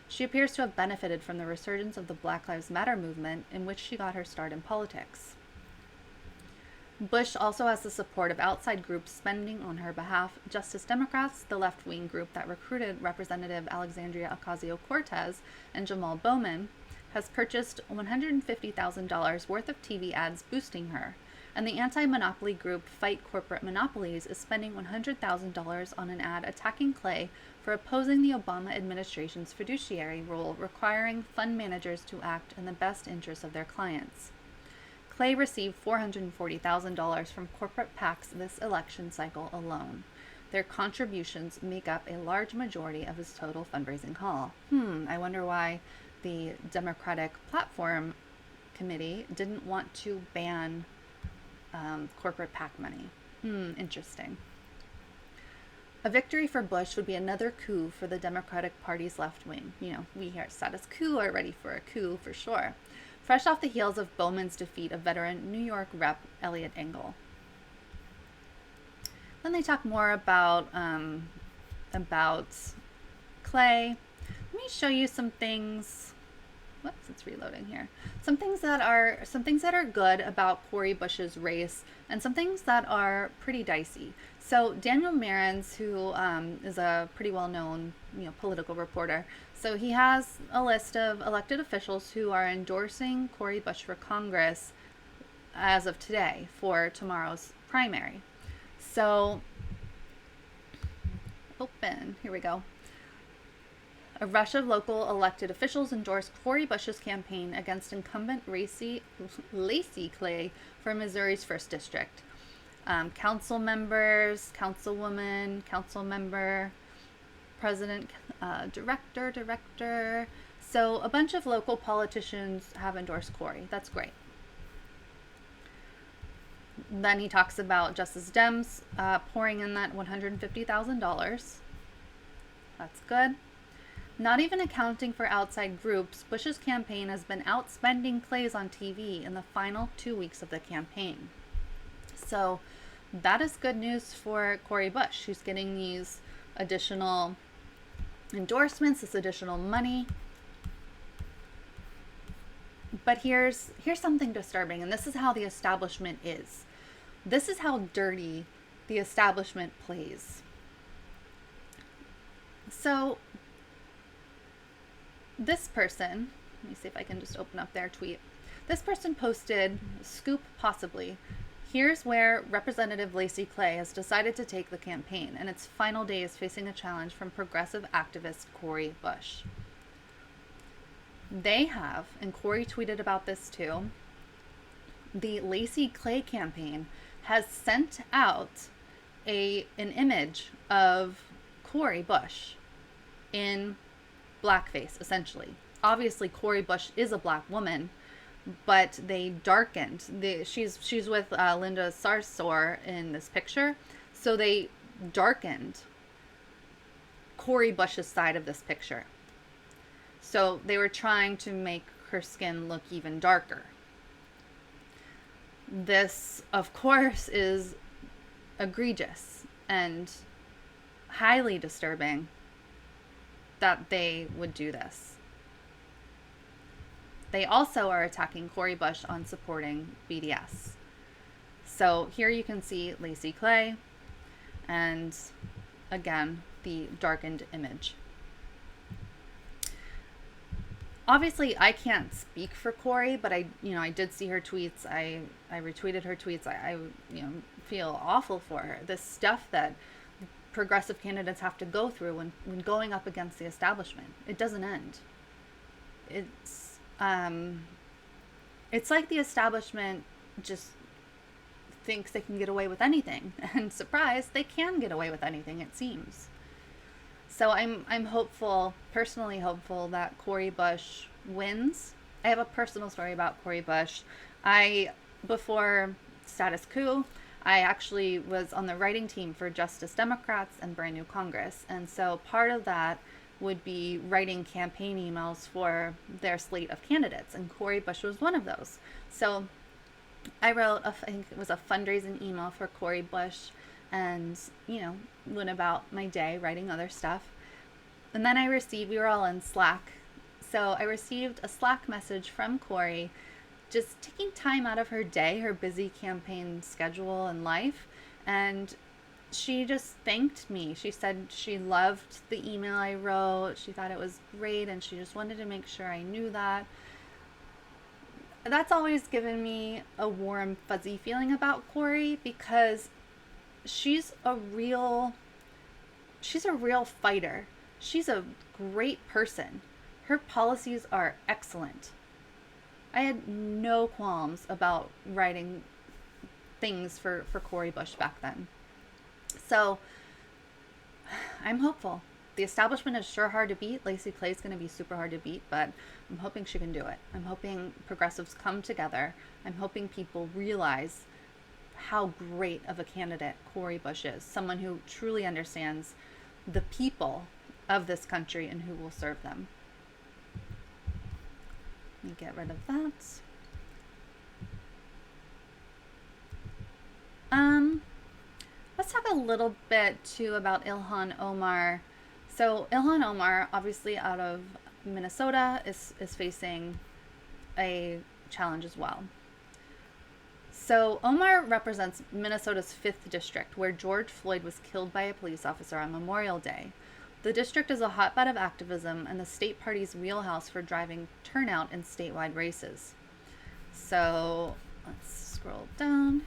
Speaker 2: She appears to have benefited from the resurgence of the Black Lives Matter movement, in which she got her start in politics. Bush also has the support of outside groups spending on her behalf. Justice Democrats, the left-wing group that recruited Representative Alexandria Ocasio-Cortez and Jamal Bowman, has purchased $150,000 worth of TV ads boosting her. And the anti-monopoly group Fight Corporate Monopolies is spending $100,000 on an ad attacking Clay for opposing the Obama administration's fiduciary rule requiring fund managers to act in the best interests of their clients. Clay received $440,000 from corporate PACs this election cycle alone. Their contributions make up a large majority of his total fundraising haul. I wonder why the Democratic Platform Committee didn't want to ban corporate PAC money. Interesting. A victory for Bush would be another coup for the Democratic Party's left wing. We here at Status Coup are ready for a coup for sure. Fresh off the heels of Bowman's defeat of veteran New York Rep. Elliot Engel. Then they talk more about Clay. Let me show you some things. Whoops, it's reloading here. Some things that are good about Cori Bush's race, and some things that are pretty dicey. So Daniel Marans, who is a pretty well-known political reporter, so he has a list of elected officials who are endorsing Cori Bush for Congress as of today for tomorrow's primary. So here we go. A rush of local elected officials endorsed Cori Bush's campaign against incumbent Lacey Clay for Missouri's 1st District. Council members, councilwoman, council member, president, director. So a bunch of local politicians have endorsed Cori. That's great. Then he talks about Justice Dems pouring in that $150,000. That's good. Not even accounting for outside groups, Bush's campaign has been outspending Clay's on TV in the final 2 weeks of the campaign. So that is good news for Cori Bush. She's getting these additional endorsements, this additional money. But here's something disturbing, and this is how the establishment is. This is how dirty the establishment plays. So this person, let me see if I can just open up their tweet. This person posted, scoop possibly, here's where Representative Lacey Clay has decided to take the campaign in its final days facing a challenge from progressive activist Cori Bush. They have, and Cori tweeted about this too, the Lacey Clay campaign has sent out an image of Cori Bush in blackface, essentially. Obviously, Cori Bush is a black woman, but they darkened. She's with Linda Sarsour in this picture, so they darkened Cori Bush's side of this picture. So they were trying to make her skin look even darker. This, of course, is egregious and highly disturbing that they would do this. They also are attacking Cori Bush on supporting BDS. So here you can see Lacey Clay and, again, the darkened image. Obviously, I can't speak for Cori, but I did see her tweets. I retweeted her tweets. I feel awful for her. This stuff that progressive candidates have to go through when going up against the establishment. It doesn't end. It's like the establishment just thinks they can get away with anything, and surprise, they can get away with anything, it seems. So I'm hopeful, personally hopeful, that Cori Bush wins. I have a personal story about Cori Bush. Before status coup, I actually was on the writing team for Justice Democrats and Brand New Congress. And so part of that would be writing campaign emails for their slate of candidates. And Cori Bush was one of those. So I wrote, I think it was a fundraising email for Cori Bush, and, went about my day writing other stuff. And then we were all in Slack. So I received a Slack message from Cori, just taking time out of her day, her busy campaign schedule and life. And she just thanked me. She said she loved the email I wrote. She thought it was great, and she just wanted to make sure I knew that. That's always given me a warm, fuzzy feeling about Cori, because she's a real fighter. She's a great person. Her policies are excellent. I had no qualms about writing things for Cori Bush back then. So I'm hopeful. The establishment is sure hard to beat. Lacey Clay is going to be super hard to beat, but I'm hoping she can do it. I'm hoping progressives come together. I'm hoping people realize how great of a candidate Cori Bush is. Someone who truly understands the people of this country and who will serve them. Let me get rid of that. Let's talk a little bit too about Ilhan Omar. So Ilhan Omar, obviously out of Minnesota, is facing a challenge as well. So Omar represents Minnesota's 5th district, where George Floyd was killed by a police officer on Memorial Day. The district is a hotbed of activism and the state party's wheelhouse for driving turnout in statewide races. So let's scroll down.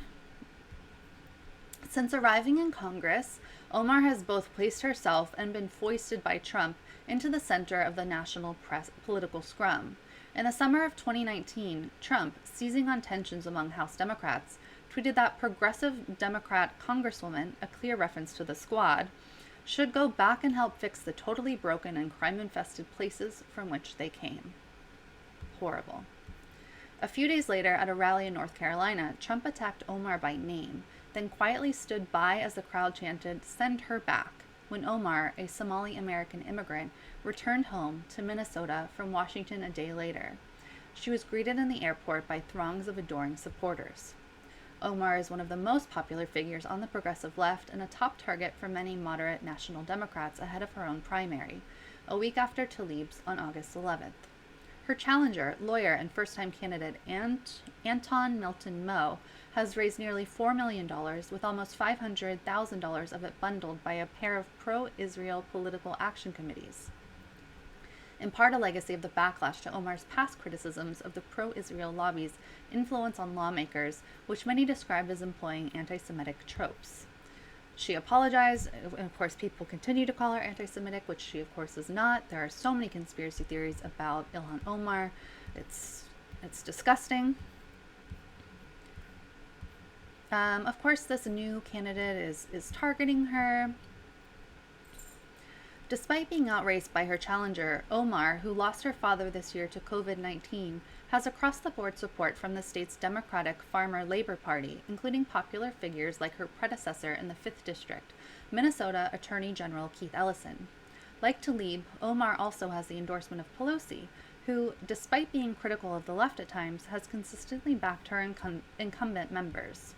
Speaker 2: Since arriving in Congress, Omar has both placed herself and been foisted by Trump into the center of the national political scrum. In the summer of 2019, Trump, seizing on tensions among House Democrats, tweeted that progressive Democrat Congresswoman, a clear reference to the Squad, should go back and help fix the totally broken and crime-infested places from which they came. Horrible. A few days later, at a rally in North Carolina, Trump attacked Omar by name, then quietly stood by as the crowd chanted, "Send her back," when Omar, a Somali-American immigrant, returned home to Minnesota from Washington a day later. She was greeted in the airport by throngs of adoring supporters. Omar is one of the most popular figures on the progressive left and a top target for many moderate national Democrats ahead of her own primary, a week after Tlaib's on August 11th. Her challenger, lawyer and first-time candidate Anton Milton Moe, has raised nearly $4 million, with almost $500,000 of it bundled by a pair of pro-Israel political action committees. In part a legacy of the backlash to Omar's past criticisms of the pro-Israel lobby's influence on lawmakers, which many described as employing anti-Semitic tropes. She apologized, and of course people continue to call her anti-Semitic, which she of course is not. There are so many conspiracy theories about Ilhan Omar. It's disgusting. Of course, this new candidate is targeting her. Despite being outraced by her challenger, Omar, who lost her father this year to COVID-19, has across-the-board support from the state's Democratic Farmer Labor Party, including popular figures like her predecessor in the 5th District, Minnesota Attorney General Keith Ellison. Like Tlaib, Omar also has the endorsement of Pelosi, who, despite being critical of the left at times, has consistently backed her incumbent members.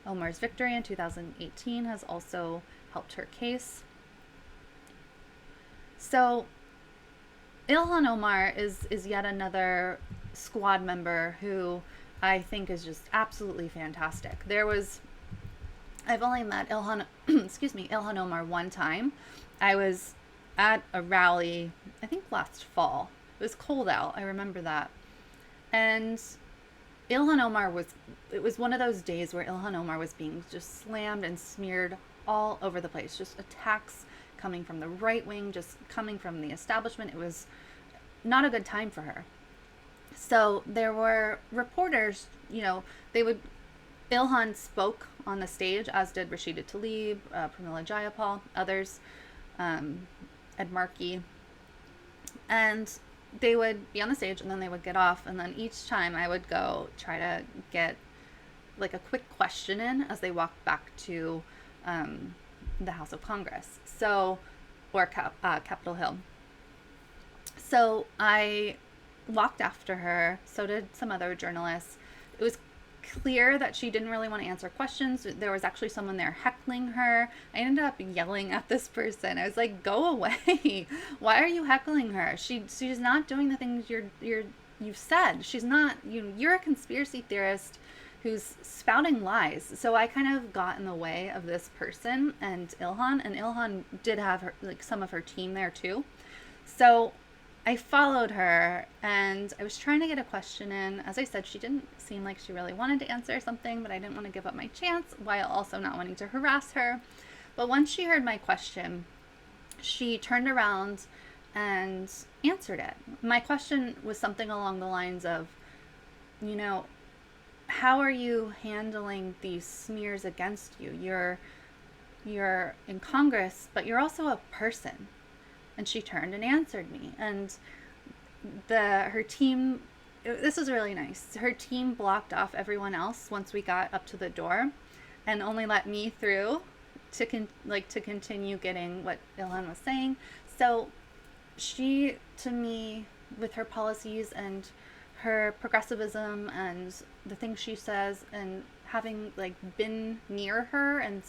Speaker 2: Omar's victory in 2018 has also helped her case. So, Ilhan Omar is yet another squad member who I think is just absolutely fantastic. I've only met Ilhan, Ilhan Omar one time. I was at a rally, I think last fall. It was cold out, I remember that. And Ilhan Omar it was one of those days where Ilhan Omar was being just slammed and smeared all over the place. Just attacks coming from the right wing, just coming from the establishment. It was not a good time for her. So there were reporters, Ilhan spoke on the stage, as did Rashida Tlaib, Pramila Jayapal, others, Ed Markey. And they would be on the stage and then they would get off. And then each time I would go try to get like a quick question in as they walked back to the House of Congress. Or Capitol Hill. So I walked after her. So did some other journalists. It was clear that she didn't really want to answer questions. There was actually someone there heckling her. I ended up yelling at this person. I was like, "Go away! Why are you heckling her? She's not doing the things you've said. She's not. You're a conspiracy theorist who's spouting lies." So I kind of got in the way of this person and Ilhan did have some of her team there too. So I followed her and I was trying to get a question in. As I said, she didn't seem like she really wanted to answer something, but I didn't want to give up my chance while also not wanting to harass her. But once she heard my question, she turned around and answered it. My question was something along the lines of, how are you handling these smears against you? You're in Congress, but you're also a person. And she turned and answered me. And her team, this was really nice. Her team blocked off everyone else once we got up to the door and only let me through to continue getting what Ilhan was saying. So she, to me, with her policies and her progressivism and the things she says and having been near her and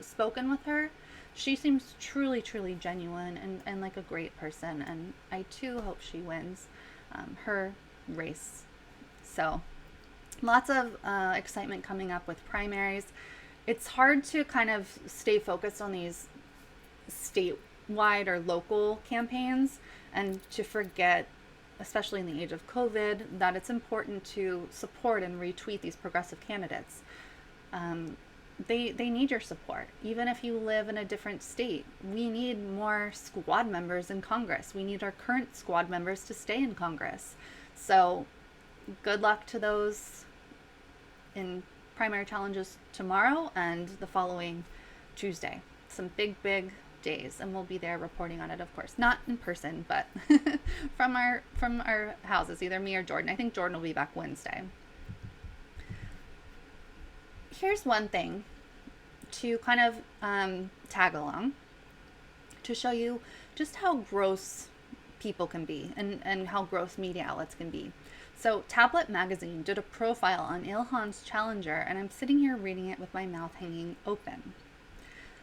Speaker 2: spoken with her, she seems truly, truly genuine and like a great person. And I too hope she wins her race. So lots of excitement coming up with primaries. It's hard to kind of stay focused on these statewide or local campaigns and to forget, especially in the age of COVID, that it's important to support and retweet these progressive candidates. They need your support. Even if you live in a different state, we need more squad members in Congress. We need our current squad members to stay in Congress. So good luck to those in primary challenges tomorrow and the following Tuesday. Some big days, and we'll be there reporting on it, of course. Not in person, but from our houses, either me or Jordan. I think Jordan will be back Wednesday. Here's one thing to kind of tag along to show you just how gross people can be and how gross media outlets can be. So Tablet Magazine did a profile on Ilhan's challenger, and I'm sitting here reading it with my mouth hanging open.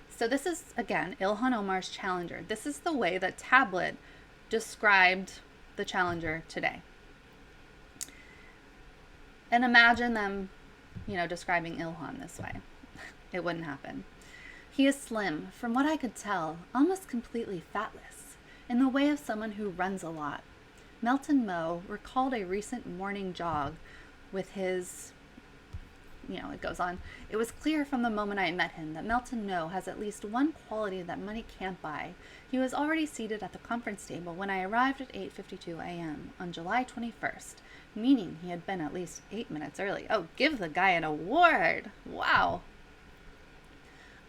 Speaker 2: So this is, again, Ilhan Omar's challenger. This is the way that Tablet described the challenger today. And imagine them, describing Ilhan this way. It wouldn't happen. He is slim, from what I could tell, almost completely fatless, in the way of someone who runs a lot. Melton Moe recalled a recent morning jog with his, it goes on. It was clear from the moment I met him that Melton Moe has at least one quality that money can't buy. He was already seated at the conference table when I arrived at 8:52 a.m. on July 21st, meaning he had been at least 8 minutes early. Oh, give the guy an award! Wow!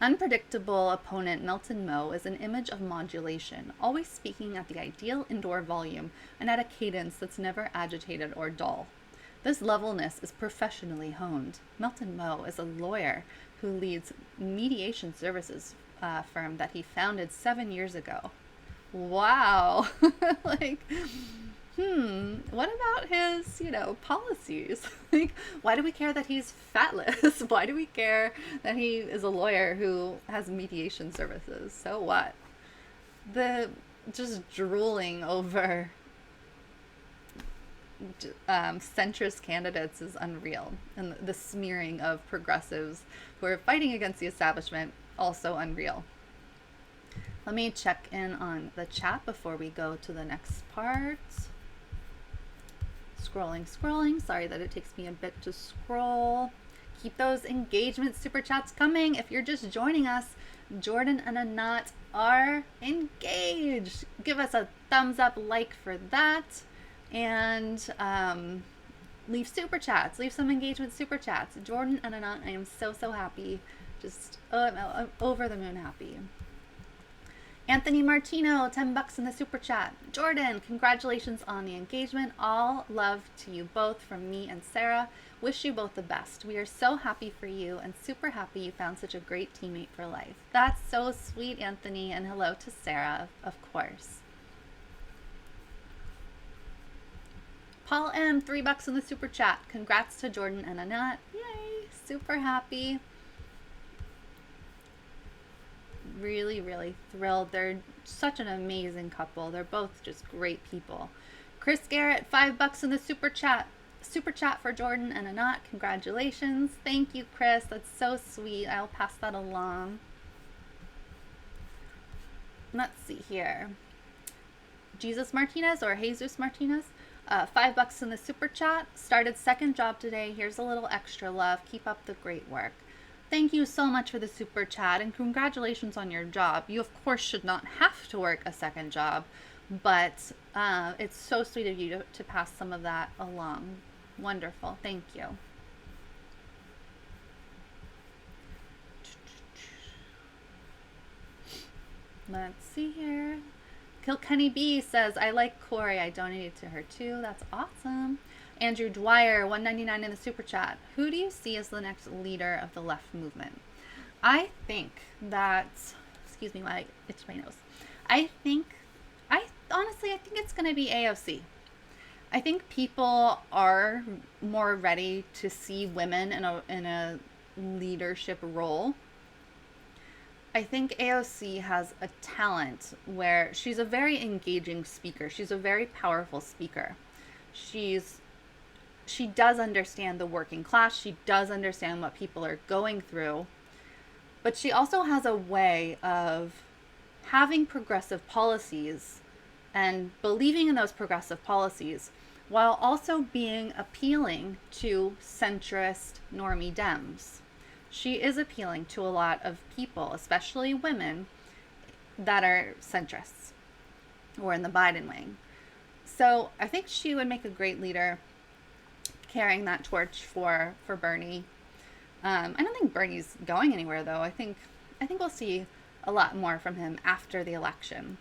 Speaker 2: Unpredictable opponent Melton Moe is an image of modulation, always speaking at the ideal indoor volume and at a cadence that's never agitated or dull. This levelness is professionally honed. Melton Moe is a lawyer who leads mediation services firm that he founded 7 years ago. Wow. Like, what about his, policies? Like, why do we care that he's fatless? Why do we care that he is a lawyer who has mediation services? So what? The just drooling over centrist candidates is unreal. And the smearing of progressives who are fighting against the establishment, also unreal. Let me check in on the chat before we go to the next part. Scrolling. Sorry that it takes me a bit to scroll. Keep those engagement super chats coming. If you're just joining us, Jordan and Anat are engaged. Give us a thumbs up, like for that. And leave super chats. Leave some engagement super chats. Jordan and Anat, I am so happy. I'm over the moon happy. Anthony Martino, $10 in the super chat. Jordan, congratulations on the engagement. All love to you both from me and Sarah. Wish you both the best. We are so happy for you and super happy you found such a great teammate for life. That's so sweet, Anthony, and hello to Sarah, of course. Paul M, $3 in the super chat. Congrats to Jordan and Anat. Yay, super happy. Really thrilled. They're such an amazing couple. They're both just great people. Chris Garrett, $5 in the super chat. Super chat for Jordan and Anat. Congratulations. Thank you, Chris. That's so sweet. I'll pass that along. Let's see here. Jesus Martinez or Jesus Martinez. $5 in the super chat. Started second job today. Here's a little extra love. Keep up the great work. Thank you so much for the super chat and congratulations on your job. You, of course, should not have to work a second job, but it's so sweet of you to pass some of that along. Wonderful. Thank you. Let's see here. Kilkenny B says, I like Corey. I donated to her too. That's awesome. Andrew Dwyer, $1.99 in the super chat. Who do you see as the next leader of the left movement? I think that, excuse me while I itch my nose. I honestly think it's going to be AOC. I think people are more ready to see women in a leadership role. I think AOC has a talent where she's a very engaging speaker. She's a very powerful speaker. She does understand the working class. She does understand what people are going through. But she also has a way of having progressive policies and believing in those progressive policies while also being appealing to centrist normie Dems. She is appealing to a lot of people, especially women, that are centrists or in the Biden wing. So I think she would make a great leader carrying that torch for Bernie. I don't think Bernie's going anywhere, though. I think we'll see a lot more from him after the election.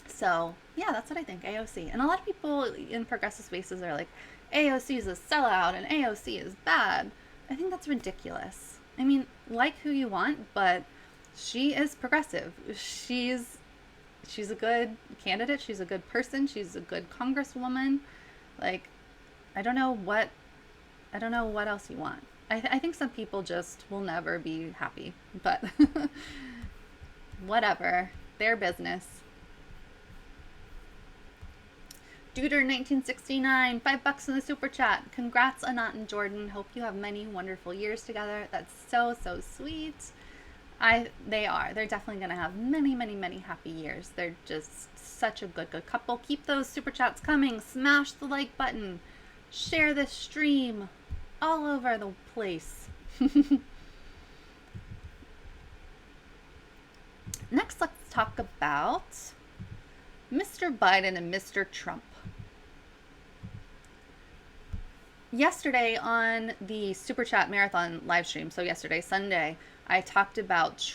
Speaker 2: So yeah, that's what I think. AOC. And a lot of people in progressive spaces are like, AOC is a sellout and AOC is bad. I think that's ridiculous. I mean, like who you want, but she is progressive. She's a good candidate. She's a good person. She's a good congresswoman. Like, I don't know what else you want. I think some people just will never be happy, but whatever, their business. Duder 1969, $5 in the super chat. Congrats, Anat and Jordan. Hope you have many wonderful years together. That's so sweet. They are. They're definitely going to have many happy years. They're just such a good couple. Keep those super chats coming. Smash the like button. Share this stream all over the place. Next, let's talk about Mr. Biden and Mr. Trump. Yesterday on the Super Chat Marathon live stream, so yesterday, Sunday, I talked about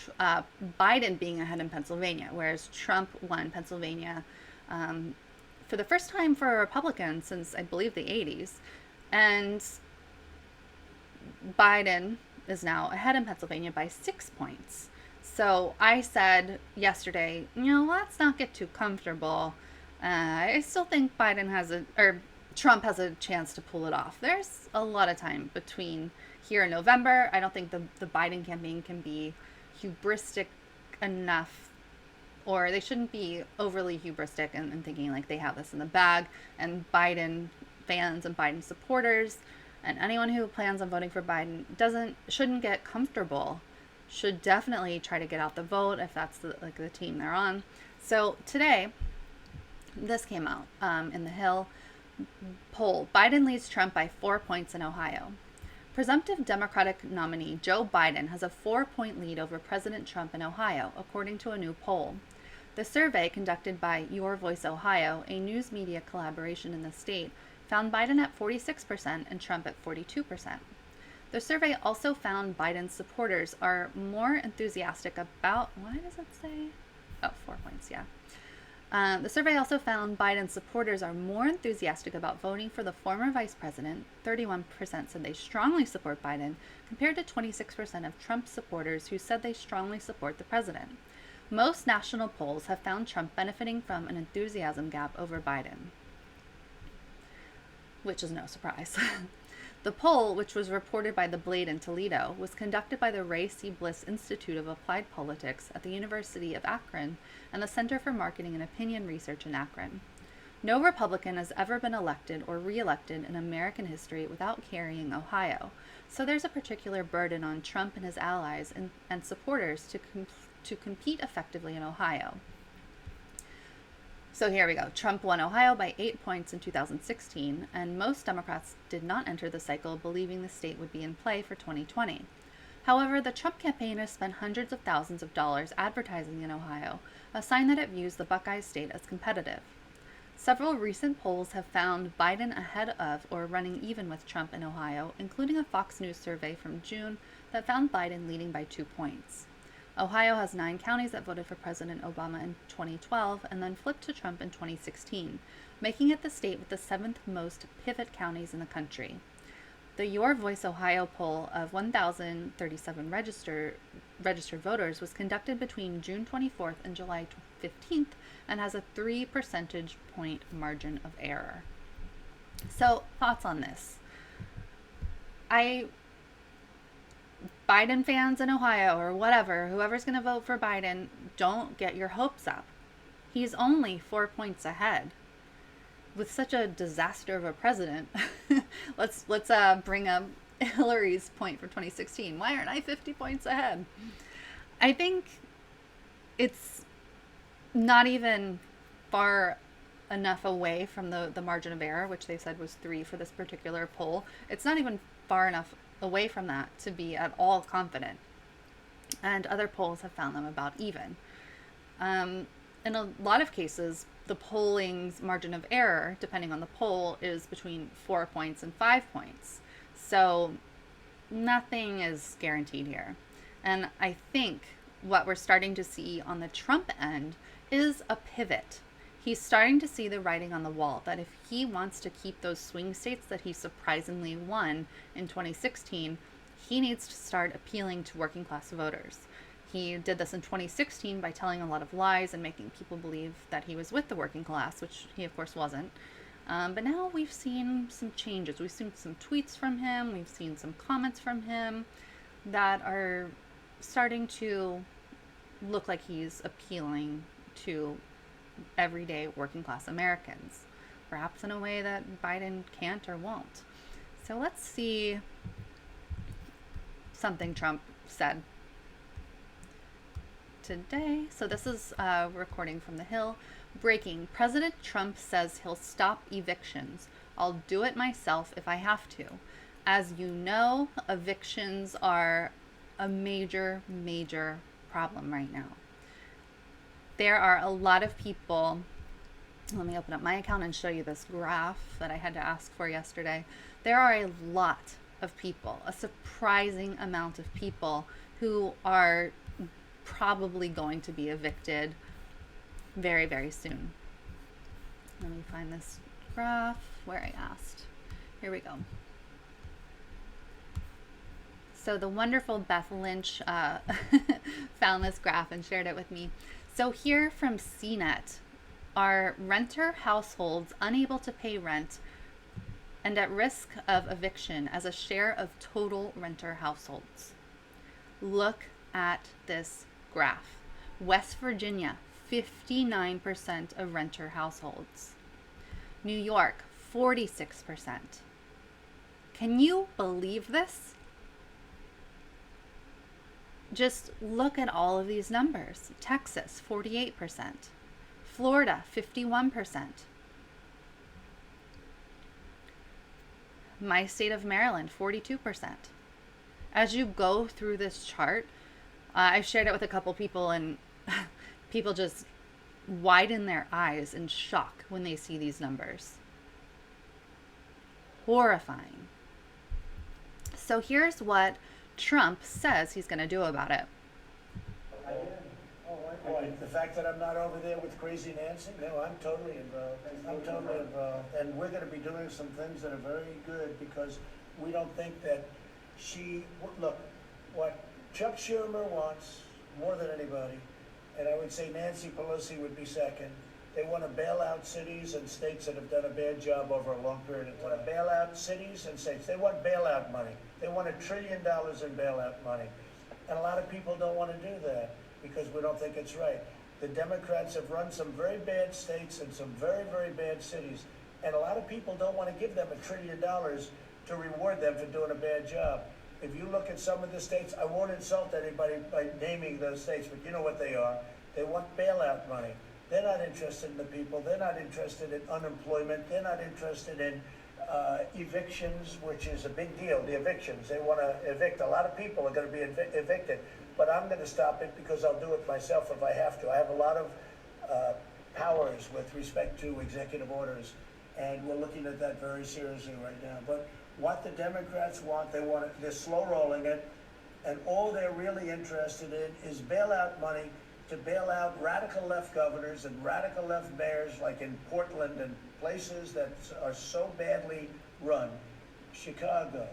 Speaker 2: Biden being ahead in Pennsylvania, whereas Trump won Pennsylvania for the first time for a Republican since, I believe, the 80s. And Biden is now ahead in Pennsylvania by 6 points. So I said yesterday, let's not get too comfortable. I still think Trump has a chance to pull it off. There's a lot of time between here and November. I don't think the Biden campaign can be hubristic enough, or they shouldn't be overly hubristic and thinking like they have this in the bag. And Biden fans and Biden supporters and anyone who plans on voting for Biden shouldn't get comfortable. Should definitely try to get out the vote if that's the team they're on. So today, this came out in the Hill poll. Biden leads Trump by 4 points in Ohio. Presumptive Democratic nominee Joe Biden has a 4-point lead over President Trump in Ohio, according to a new poll. The survey, conducted by Your Voice Ohio, a news media collaboration in the state, found Biden at 46% and Trump at 42%. The survey also found Biden's supporters are more enthusiastic about, why does it say? 4 points, yeah. The survey also found Biden's supporters are more enthusiastic about voting for the former vice president. 31% said they strongly support Biden, compared to 26% of Trump supporters who said they strongly support the president. Most national polls have found Trump benefiting from an enthusiasm gap over Biden, which is no surprise. The poll, which was reported by The Blade in Toledo, was conducted by the Ray C. Bliss Institute of Applied Politics at the University of Akron and the Center for Marketing and Opinion Research in Akron. No Republican has ever been elected or re-elected in American history without carrying Ohio, so there's a particular burden on Trump and his allies and supporters to compete effectively in Ohio. So here we go. Trump won Ohio by 8 points in 2016, and most Democrats did not enter the cycle believing the state would be in play for 2020. However, the Trump campaign has spent hundreds of thousands of dollars advertising in Ohio, a sign that it views the Buckeye state as competitive. Several recent polls have found Biden ahead of or running even with Trump in Ohio, including a Fox News survey from June that found Biden leading by 2 points. Ohio has 9 counties that voted for President Obama in 2012 and then flipped to Trump in 2016, making it the state with the 7th most pivot counties in the country. The Your Voice Ohio poll of 1,037 registered voters was conducted between June 24th and July 15th and has a 3 percentage point margin of error. So, thoughts on this? Biden fans in Ohio or whatever, whoever's going to vote for Biden, don't get your hopes up. He's only 4 points ahead. With such a disaster of a president, let's bring up Hillary's point for 2016. Why aren't I 50 points ahead? I think it's not even far enough away from the margin of error, which they said was 3 for this particular poll. It's not even far enough away from that to be at all confident. And other polls have found them about even. In a lot of cases, the polling's margin of error, depending on the poll, is between 4 points and 5 points. So nothing is guaranteed here. And I think what we're starting to see on the Trump end is a pivot. He's starting to see the writing on the wall that if he wants to keep those swing states that he surprisingly won in 2016, he needs to start appealing to working class voters. He did this in 2016 by telling a lot of lies and making people believe that he was with the working class, which he of course wasn't. But now we've seen some changes. We've seen some tweets from him. We've seen some comments from him that are starting to look like he's appealing to everyday working class Americans, perhaps in a way that Biden can't or won't. So let's see something Trump said today. So this is a recording from The Hill. Breaking: President Trump says he'll stop evictions. I'll do it myself if I have to. As you know, evictions are a major problem right now. There are a lot of people. Let me open up my account and show you this graph that I had to ask for yesterday. There are a lot of people, a surprising amount of people who are probably going to be evicted very, very soon. Let me find this graph where I asked. Here we go. So the wonderful Beth Lynch found this graph and shared it with me. So here from CNET are renter households unable to pay rent and at risk of eviction as a share of total renter households. Look at this graph. West Virginia, 59% of renter households. New York, 46%. Can you believe this? Just look at all of these numbers. Texas, 48%. Florida, 51%. My state of Maryland, 42%. As you go through this chart, I've shared it with a couple people, and people just widen their eyes in shock when they see these numbers. Horrifying. So here's what Trump says he's going to do about it.
Speaker 4: The fact that I'm not over there with Crazy Nancy, no, I'm totally involved. I'm totally involved. And we're going to be doing some things that are very good because we don't think that look, what Chuck Schumer wants more than anybody, and I would say Nancy Pelosi would be second, they want to bail out cities and states that have done a bad job over a long period of time. Bail out cities and states. They want bailout money. They want $1 trillion in bailout money. And a lot of people don't want to do that because we don't think it's right. The Democrats have run some very bad states and some very, very bad cities. And a lot of people don't want to give them $1 trillion to reward them for doing a bad job. If you look at some of the states, I won't insult anybody by naming those states, but you know what they are. They want bailout money. They're not interested in the people. They're not interested in unemployment. They're not interested in evictions, which is a big deal, the evictions. They want to evict. A lot of people are going to be evicted. But I'm going to stop it because I'll do it myself if I have to. I have a lot of powers with respect to executive orders, and we're looking at that very seriously right now. But what the Democrats want, they're slow rolling it, and all they're really interested in is bailout money to bail out radical left governors and radical left mayors like in Portland and places that are so badly run. Chicago,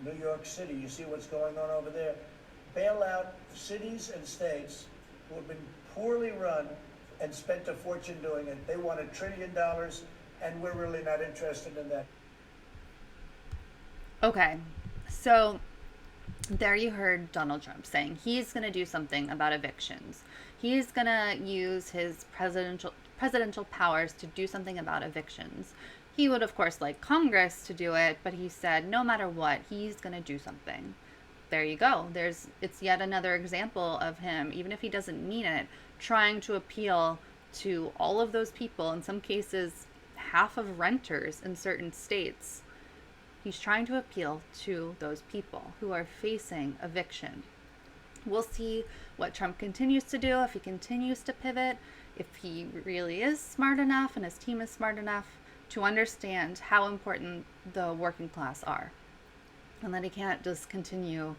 Speaker 4: New York City, you see what's going on over there. Bail out cities and states who have been poorly run and spent a fortune doing it. They want $1 trillion, and we're really not interested in that.
Speaker 2: Okay, so there you heard Donald Trump saying he's going to do something about evictions. He's going to use his presidential powers to do something about evictions. He would, of course, like Congress to do it, but he said no matter what, he's going to do something. There you go. It's yet another example of him, even if he doesn't mean it, trying to appeal to all of those people, in some cases half of renters in certain states. He's trying to appeal to those people who are facing eviction. We'll see what Trump continues to do, if he continues to pivot, if he really is smart enough and his team is smart enough to understand how important the working class are. And that he can't just continue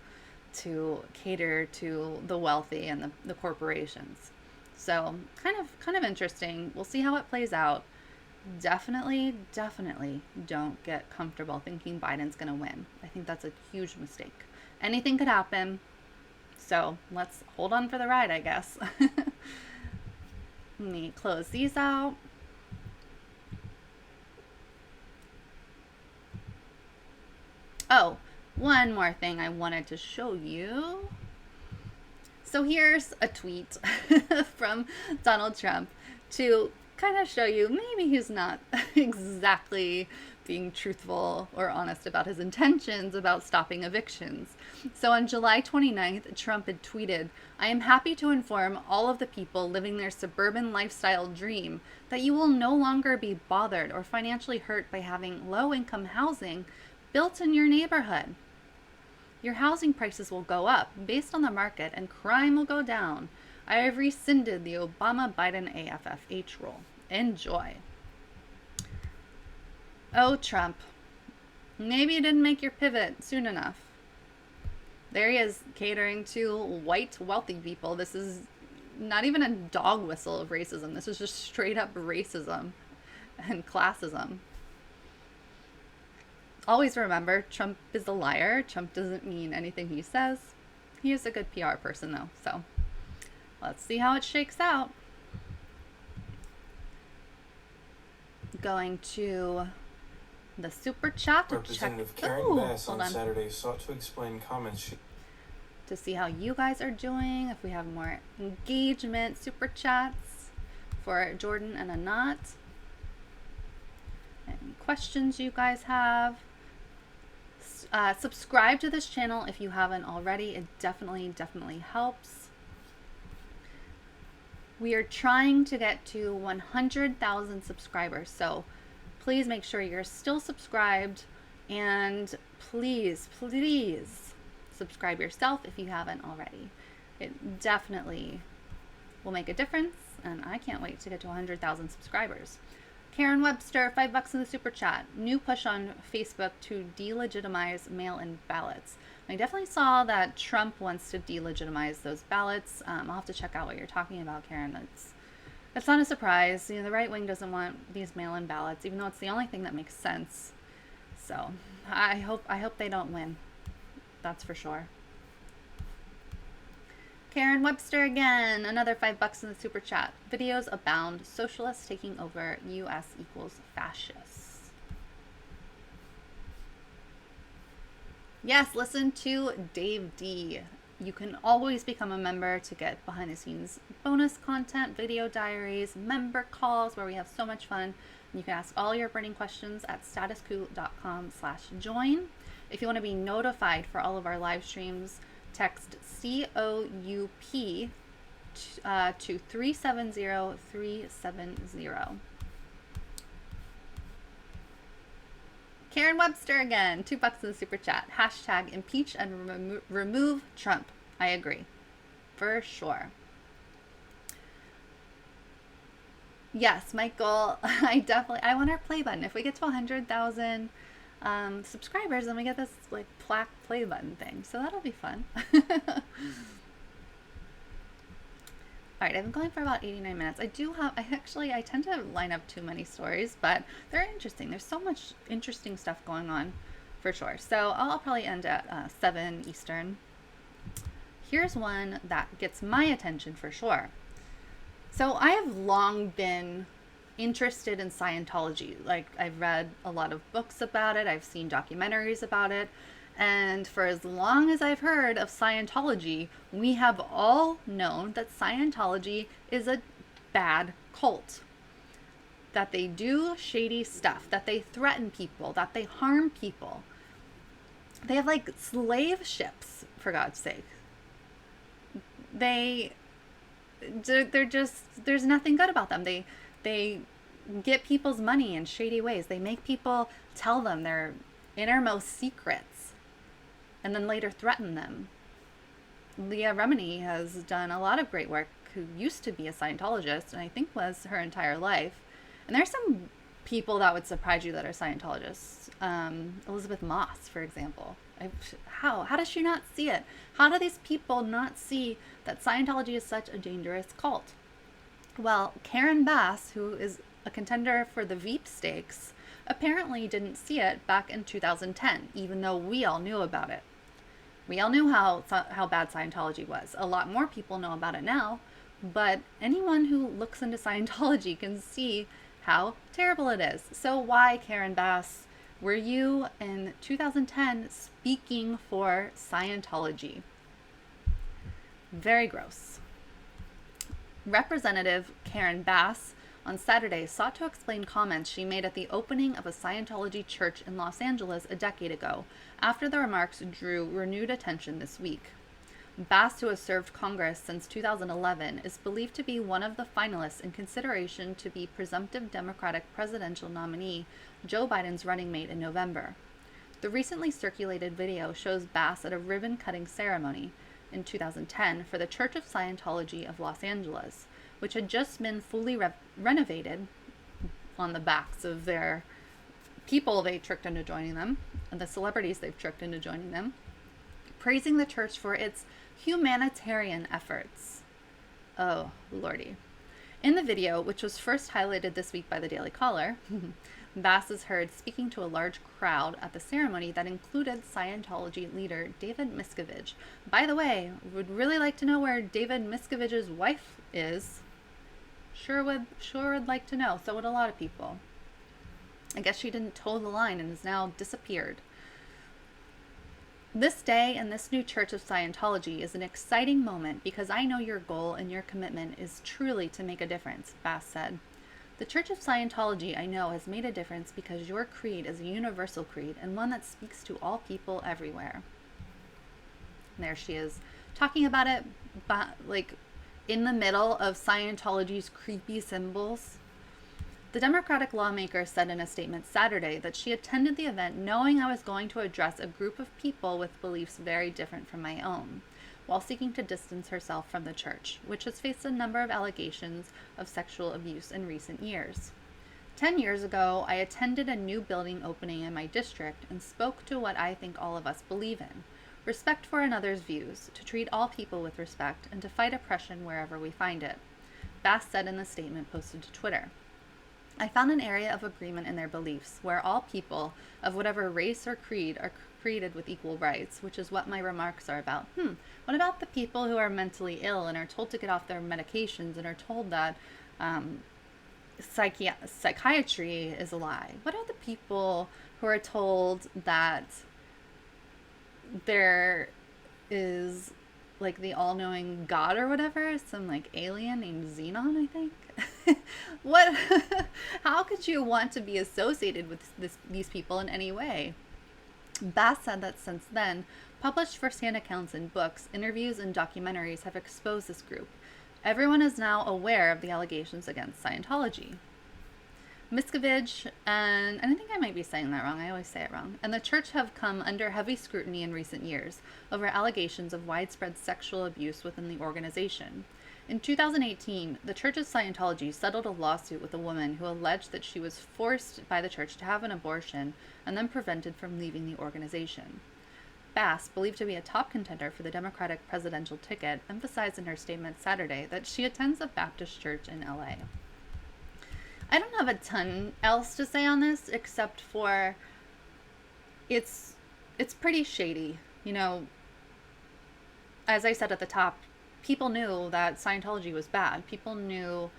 Speaker 2: to cater to the wealthy and the corporations. So kind of interesting. We'll see how it plays out. Definitely don't get comfortable thinking Biden's going to win. I think that's a huge mistake. Anything could happen. So let's hold on for the ride, I guess. Let me close these out. Oh, one more thing I wanted to show you. So here's a tweet from Donald Trump to kind of show you maybe he's not exactly being truthful or honest about his intentions about stopping evictions. So on July 29th, Trump had tweeted, "I am happy to inform all of the people living their suburban lifestyle dream that you will no longer be bothered or financially hurt by having low-income housing built in your neighborhood. Your housing prices will go up based on the market and crime will go down. I have rescinded the Obama-Biden AFFH rule. Enjoy." Oh, Trump, maybe you didn't make your pivot soon enough. There he is, catering to white wealthy people. This is not even a dog whistle of racism. This is just straight up racism and classism. Always remember, Trump is a liar. Trump doesn't mean anything he says. He is a good PR person, though. So let's see how it shakes out. Going to the super chat to
Speaker 5: Representative
Speaker 2: check.
Speaker 5: Karen
Speaker 2: Ooh,
Speaker 5: Bass
Speaker 2: hold
Speaker 5: on
Speaker 2: on.
Speaker 5: Saturday sought to explain comments
Speaker 2: To see how you guys are doing, if we have more engagement, super chats for Jordan and Anat. Any questions you guys have? Subscribe to this channel if you haven't already. It definitely helps. We are trying to get to 100,000 subscribers, so please make sure you're still subscribed, and please subscribe yourself if you haven't already. It definitely will make a difference, and I can't wait to get to 100,000 subscribers. Karen Webster, $5 in the super chat. New push on Facebook to delegitimize mail-in ballots. I definitely saw that Trump wants to delegitimize those ballots. I'll have to check out what you're talking about, Karen. That's not a surprise. You know, the right wing doesn't want these mail-in ballots, even though it's the only thing that makes sense. So I hope they don't win. That's for sure. Karen Webster again, another $5 in the super chat. Videos abound. Socialists taking over. U.S. equals fascists. Yes, listen to Dave D. You can always become a member to get behind the scenes bonus content, video diaries, member calls where we have so much fun. You can ask all your burning questions at statuscoup.com/join. If you want to be notified for all of our live streams, text COUP to 370-370. Karen Webster again, $2 in the super chat. Hashtag impeach and remove Trump. I agree. For sure. Yes, Michael, I want our play button. If we get to 100,000 subscribers, then we get this like plaque play button thing. So that'll be fun. All right, I've been going for about 89 minutes. I tend to line up too many stories, but they're interesting. There's so much interesting stuff going on for sure. So I'll probably end at 7 Eastern. Here's one that gets my attention for sure. So I have long been interested in Scientology. Like, I've read a lot of books about it. I've seen documentaries about it. And for as long as I've heard of Scientology, we have all known that Scientology is a bad cult. That they do shady stuff, that they threaten people, that they harm people. They have like slave ships, for God's sake. They're just, there's nothing good about them. They get people's money in shady ways. They make people tell them their innermost secrets and then later threaten them. Leah Remini has done a lot of great work, who used to be a Scientologist, and I think was her entire life. And there's some people that would surprise you that are Scientologists. Elizabeth Moss, for example. How does she not see it? How do these people not see that Scientology is such a dangerous cult? Well, Karen Bass, who is a contender for the Veep stakes, apparently didn't see it back in 2010, even though we all knew about it. We all knew how bad Scientology was. A lot more people know about it now, but anyone who looks into Scientology can see how terrible it is. So why, Karen Bass, were you in 2010 speaking for Scientology? Very gross. Representative Karen Bass on Saturday sought to explain comments she made at the opening of a Scientology church in Los Angeles a decade ago, after the remarks drew renewed attention this week. Bass, who has served Congress since 2011, is believed to be one of the finalists in consideration to be presumptive Democratic presidential nominee Joe Biden's running mate in November. The recently circulated video shows Bass at a ribbon-cutting ceremony in 2010 for the Church of Scientology of Los Angeles, which had just been fully renovated on the backs of their people they tricked into joining them, and the celebrities they've tricked into joining them. praising the church for its humanitarian efforts. Oh, lordy. In the video, which was first highlighted this week by the Daily Caller, Bass is heard speaking to a large crowd at the ceremony that included Scientology leader David Miscavige. By the way, would really like to know where David Miscavige's wife is. Sure would like to know. So would a lot of people. I guess she didn't toe the line and has now disappeared. This day and this new Church of Scientology is an exciting moment because I know your goal and your commitment is truly to make a difference, Bass said. The Church of Scientology, I know, has made a difference because your creed is a universal creed and one that speaks to all people everywhere. And there she is, talking about it, like, in the middle of Scientology's creepy symbols. The Democratic lawmaker said in a statement Saturday that she attended the event knowing I was going to address a group of people with beliefs very different from my own, while seeking to distance herself from the church, which has faced a number of allegations of sexual abuse in recent years. 10 years ago, I attended a new building opening in my district and spoke to what I think all of us believe in: respect for another's views, to treat all people with respect, and to fight oppression wherever we find it, Bass said in the statement posted to Twitter. I found an area of agreement in their beliefs, where all people of whatever race or creed are created with equal rights, which is what my remarks are about. What about the people who are mentally ill and are told to get off their medications and are told that psychiatry is a lie? What are the people who are told that there is, like, the all-knowing God or whatever, some, like, alien named Xenon, I think? What? How could you want to be associated with these people in any way? Bass said that since then, published first-hand accounts in books, interviews, and documentaries have exposed this group. Everyone is now aware of the allegations against Scientology. Miscavige, and I think I might be saying that wrong, I always say it wrong, and the church have come under heavy scrutiny in recent years over allegations of widespread sexual abuse within the organization. In 2018, the Church of Scientology settled a lawsuit with a woman who alleged that she was forced by the church to have an abortion and then prevented from leaving the organization. Bass, believed to be a top contender for the Democratic presidential ticket, emphasized in her statement Saturday that she attends a Baptist church in LA. I don't have a ton else to say on this except for it's pretty shady. You know, as I said at the top, people knew that Scientology was bad. People knew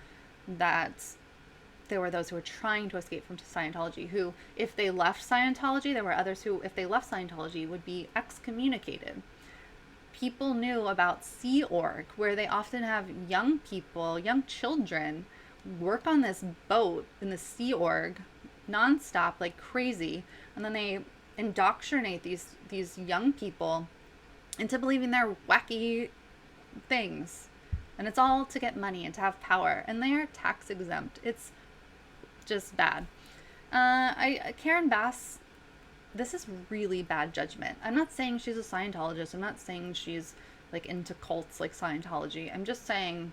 Speaker 2: that there were those who were trying to escape from Scientology who, if they left Scientology, there were others who, if they left Scientology, would be excommunicated. People knew about Sea Org, where they often have young people, young children, work on this boat in the Sea Org nonstop like crazy, and then they indoctrinate these young people into believing they're wacky things, and it's all to get money and to have power, and they are tax exempt. It's just bad. Karen Bass, this is really bad judgment. I'm not saying she's a Scientologist. I'm not saying she's like into cults like Scientology. I'm just saying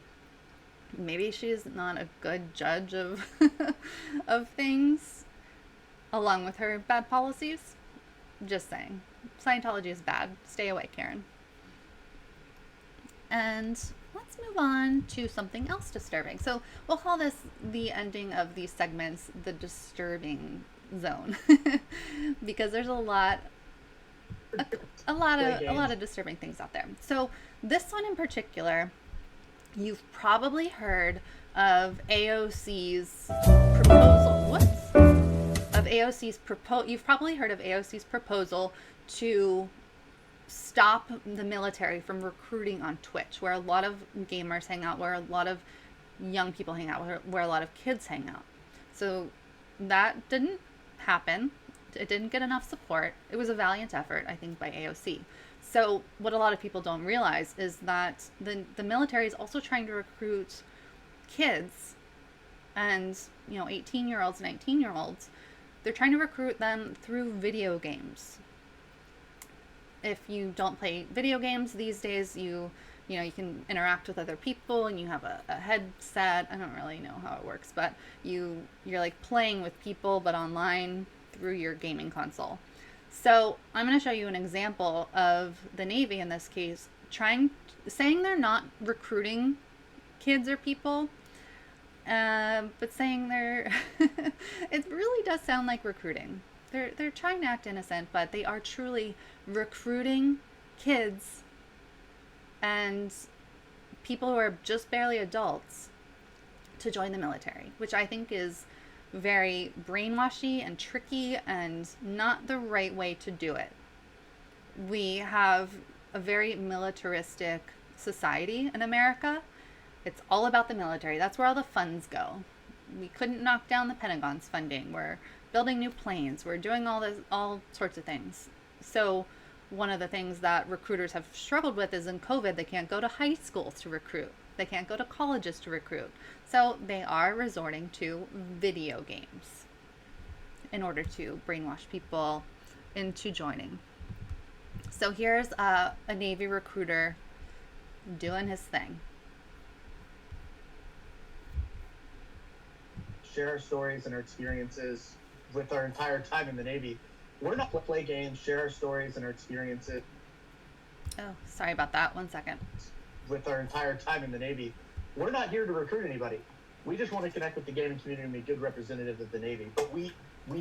Speaker 2: maybe she's not a good judge of of things, along with her bad policies. Just saying. Scientology is bad. Stay away, Karen. And let's move on to something else disturbing. So we'll call this the ending of these segments, the disturbing zone, because there's a lot of disturbing things out there. So this one in particular, you've probably heard of AOC's proposal. You've probably heard of AOC's proposal to stop the military from recruiting on Twitch, where a lot of gamers hang out, where a lot of young people hang out, where a lot of kids hang out. So that didn't happen. It didn't get enough support. It was a valiant effort, I think, by AOC. So what a lot of people don't realize is that the military is also trying to recruit kids and, 18-year-olds, 19-year-olds. They're trying to recruit them through video games. If you don't play video games these days, you can interact with other people and you have a headset. I don't really know how it works, but you're like playing with people, but online through your gaming console. So I'm going to show you an example of the Navy in this case saying they're not recruiting kids or people, but saying they're it really does sound like recruiting. They're trying to act innocent, but they are truly recruiting kids and people who are just barely adults to join the military, which I think is very brainwashy and tricky and not the right way to do it. We have a very militaristic society in America. It's all about the military. That's where all the funds go. We couldn't knock down the Pentagon's funding. We're building new planes. We're doing all sorts of things. So one of the things that recruiters have struggled with is in COVID, they can't go to high schools to recruit. They can't go to colleges to recruit. So they are resorting to video games in order to brainwash people into joining. So here's a Navy recruiter doing his thing.
Speaker 6: Share our stories and our experiences with our entire time in the Navy. We're not to play games, share our stories and our experiences.
Speaker 2: Oh, sorry about that. 1 second.
Speaker 6: With our entire time in the Navy. We're not here to recruit anybody. We just want to connect with the gaming community and be good representatives of the Navy. But we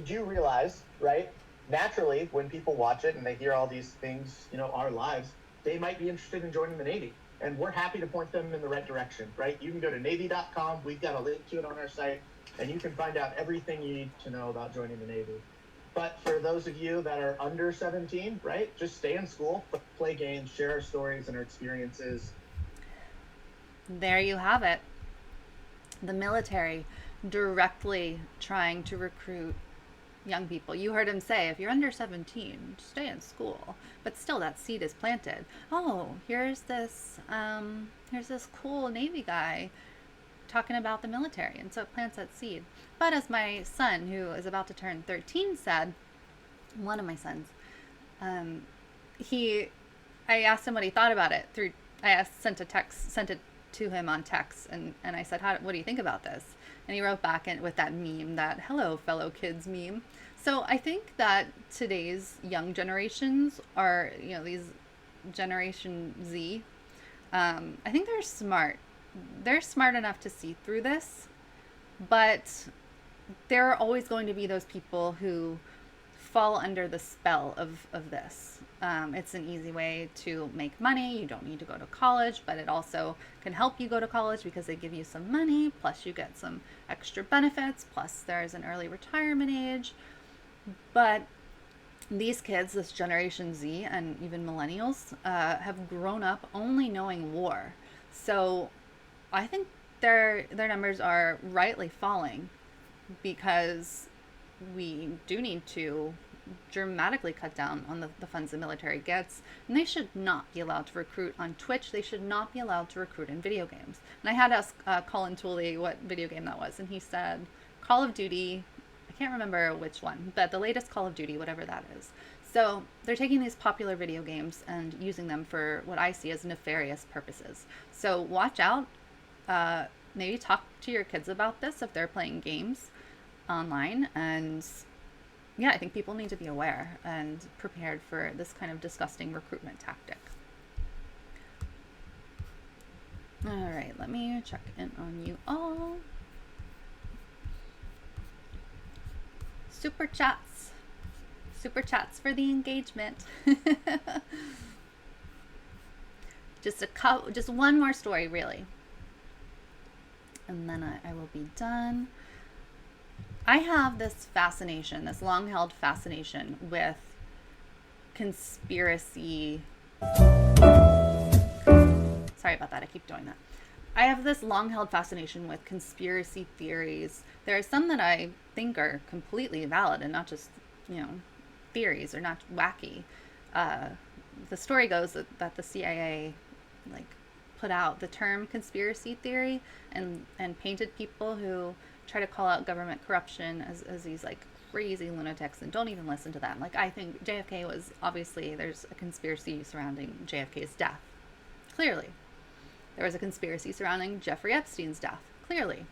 Speaker 6: do realize, right, naturally, when people watch it and they hear all these things, our lives, they might be interested in joining the Navy. And we're happy to point them in the right direction, right? You can go to Navy.com. We've got a link to it on our site, and you can find out everything you need to know about joining the Navy. But for those of you that are under 17, right, just stay in school, play games, share our stories and our experiences.
Speaker 2: There you have it. The military directly trying to recruit young people. You heard him say, if you're under 17, stay in school. But still, that seed is planted. Oh, here's this cool Navy guy talking about the military, and so it plants that seed. But as my son, who is about to turn 13, said, one of my sons, I asked him what he thought about it sent it to him on text, and I said, what do you think about this? And he wrote back with that meme, that hello fellow kids meme. So I think that today's young generations are, these Generation Z, I think they're smart. They're smart enough to see through this, but there are always going to be those people who fall under the spell of this. It's an easy way to make money. You don't need to go to college, but it also can help you go to college because they give you some money, plus you get some extra benefits, plus there's an early retirement age. But these kids, this Generation Z and even millennials, have grown up only knowing war. So I think their numbers are rightly falling because we do need to dramatically cut down on the funds the military gets, and they should not be allowed to recruit on Twitch. They should not be allowed to recruit in video games. And I had asked Colin Tooley what video game that was, and he said Call of Duty. I can't remember which one, but the latest Call of Duty, whatever that is. So they're taking these popular video games and using them for what I see as nefarious purposes. So watch out. Maybe talk to your kids about this if they're playing games online. And yeah, I think people need to be aware and prepared for this kind of disgusting recruitment tactic. All right, let me check in on you all. Super chats for the engagement. Just one more story, really, and then I will be done. I have this long-held fascination with conspiracy. Sorry about that, I keep doing that. I have this long-held fascination with conspiracy theories. There are some that I think are completely valid and not just, theories or not wacky. The story goes that the CIA, put out the term conspiracy theory and painted people who try to call out government corruption as these crazy lunatics and don't even listen to them. I think JFK was, obviously there's a conspiracy surrounding JFK's death. Clearly. There was a conspiracy surrounding Jeffrey Epstein's death. Clearly.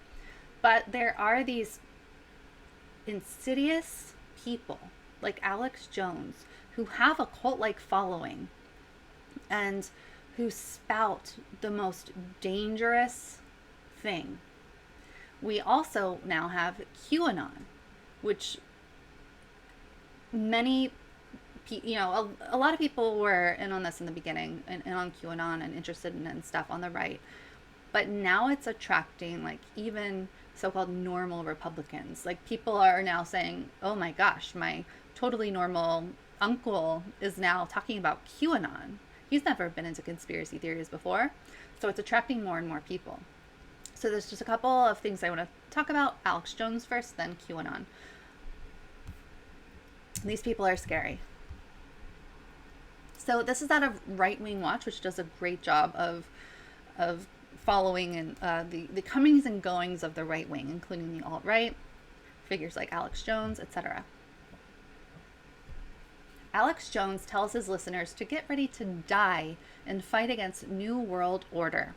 Speaker 2: But there are these insidious people like Alex Jones, who have a cult-like following and who spout the most dangerous thing. We also now have QAnon, which many, a lot of people were in on this in the beginning and on QAnon and interested in it and stuff on the right. But now it's attracting like even so-called normal Republicans. Like people are now saying, oh my gosh, my totally normal uncle is now talking about QAnon. He's never been into conspiracy theories before. So it's attracting more and more people. So there's just a couple of things I want to talk about. Alex Jones first, then QAnon. These people are scary. So this is out of Right Wing Watch, which does a great job of following and the comings and goings of the right wing, including the alt-right, figures like Alex Jones, etc. Alex Jones tells his listeners to get ready to die and fight against New World Order.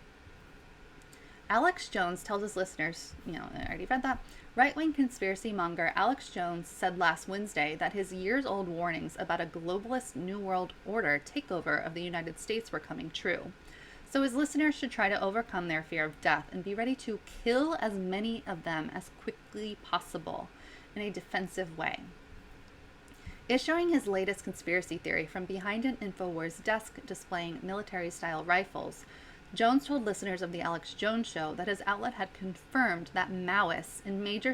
Speaker 2: Alex Jones tells his listeners, I already read that, right-wing conspiracy monger Alex Jones said last Wednesday that his years-old warnings about a globalist New World Order takeover of the United States were coming true. So his listeners should try to overcome their fear of death and be ready to kill as many of them as quickly possible in a defensive way. Issuing his latest conspiracy theory from behind an InfoWars desk displaying military-style rifles, Jones told listeners of the Alex Jones Show that his outlet had confirmed that Maoists in major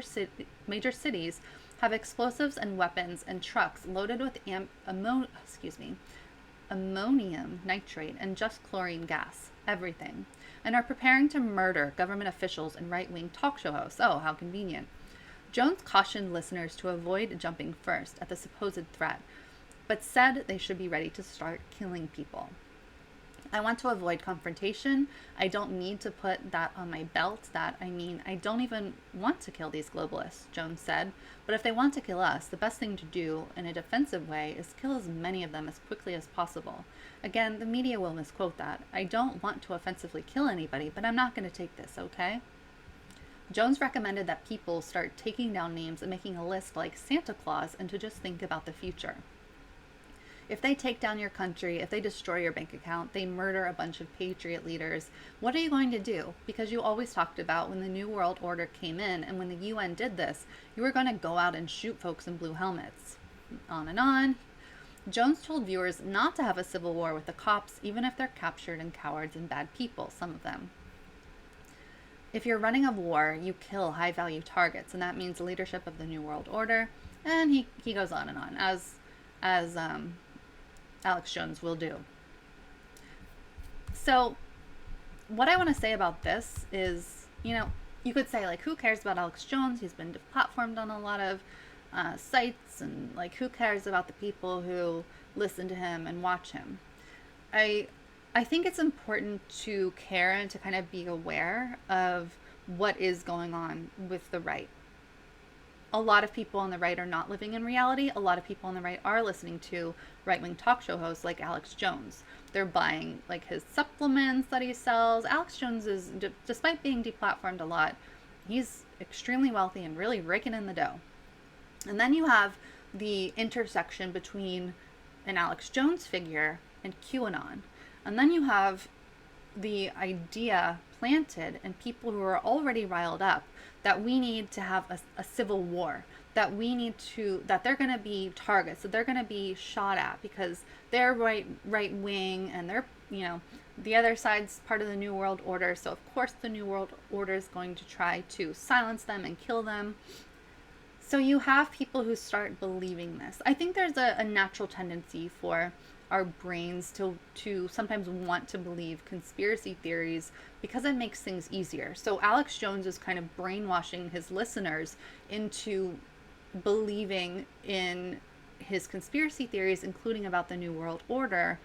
Speaker 2: cities have explosives and weapons and trucks loaded with ammonium nitrate and just chlorine gas, everything, and are preparing to murder government officials and right-wing talk show hosts. Oh, how convenient. Jones cautioned listeners to avoid jumping first at the supposed threat, but said they should be ready to start killing people. I want to avoid confrontation. I don't need to put that on my belt. I don't even want to kill these globalists, Jones said. But if they want to kill us, the best thing to do in a defensive way is kill as many of them as quickly as possible. Again, the media will misquote that. I don't want to offensively kill anybody, but I'm not going to take this, okay? Jones recommended that people start taking down names and making a list like Santa Claus and to just think about the future. If they take down your country, if they destroy your bank account, they murder a bunch of patriot leaders, what are you going to do? Because you always talked about when the New World Order came in and when the UN did this, you were going to go out and shoot folks in blue helmets. On and on. Jones told viewers not to have a civil war with the cops, even if they're captured and cowards and bad people, some of them. If you're running a war, you kill high-value targets, and that means leadership of the New World Order. And he goes on and on, as Alex Jones will do. So what I want to say about this is, you could say, like, who cares about Alex Jones? He's been deplatformed on a lot of sites, and, like, who cares about the people who listen to him and watch him? I think it's important to care and to kind of be aware of what is going on with the right. A lot of people on the right are not living in reality. A lot of people on the right are listening to right-wing talk show hosts like Alex Jones. They're buying like his supplements that he sells. Alex Jones is, despite being deplatformed a lot, he's extremely wealthy and really raking in the dough. And then you have the intersection between an Alex Jones figure and QAnon. And then you have the idea planted in people who are already riled up that we need to have a civil war, that they're going to be targets, that they're going to be shot at because they're right wing and they're, the other side's part of the New World Order. So of course the New World Order is going to try to silence them and kill them. So you have people who start believing this. I think there's a natural tendency for our brains to sometimes want to believe conspiracy theories because it makes things easier. So Alex Jones is kind of brainwashing his listeners into believing in his conspiracy theories, including about the New World Order,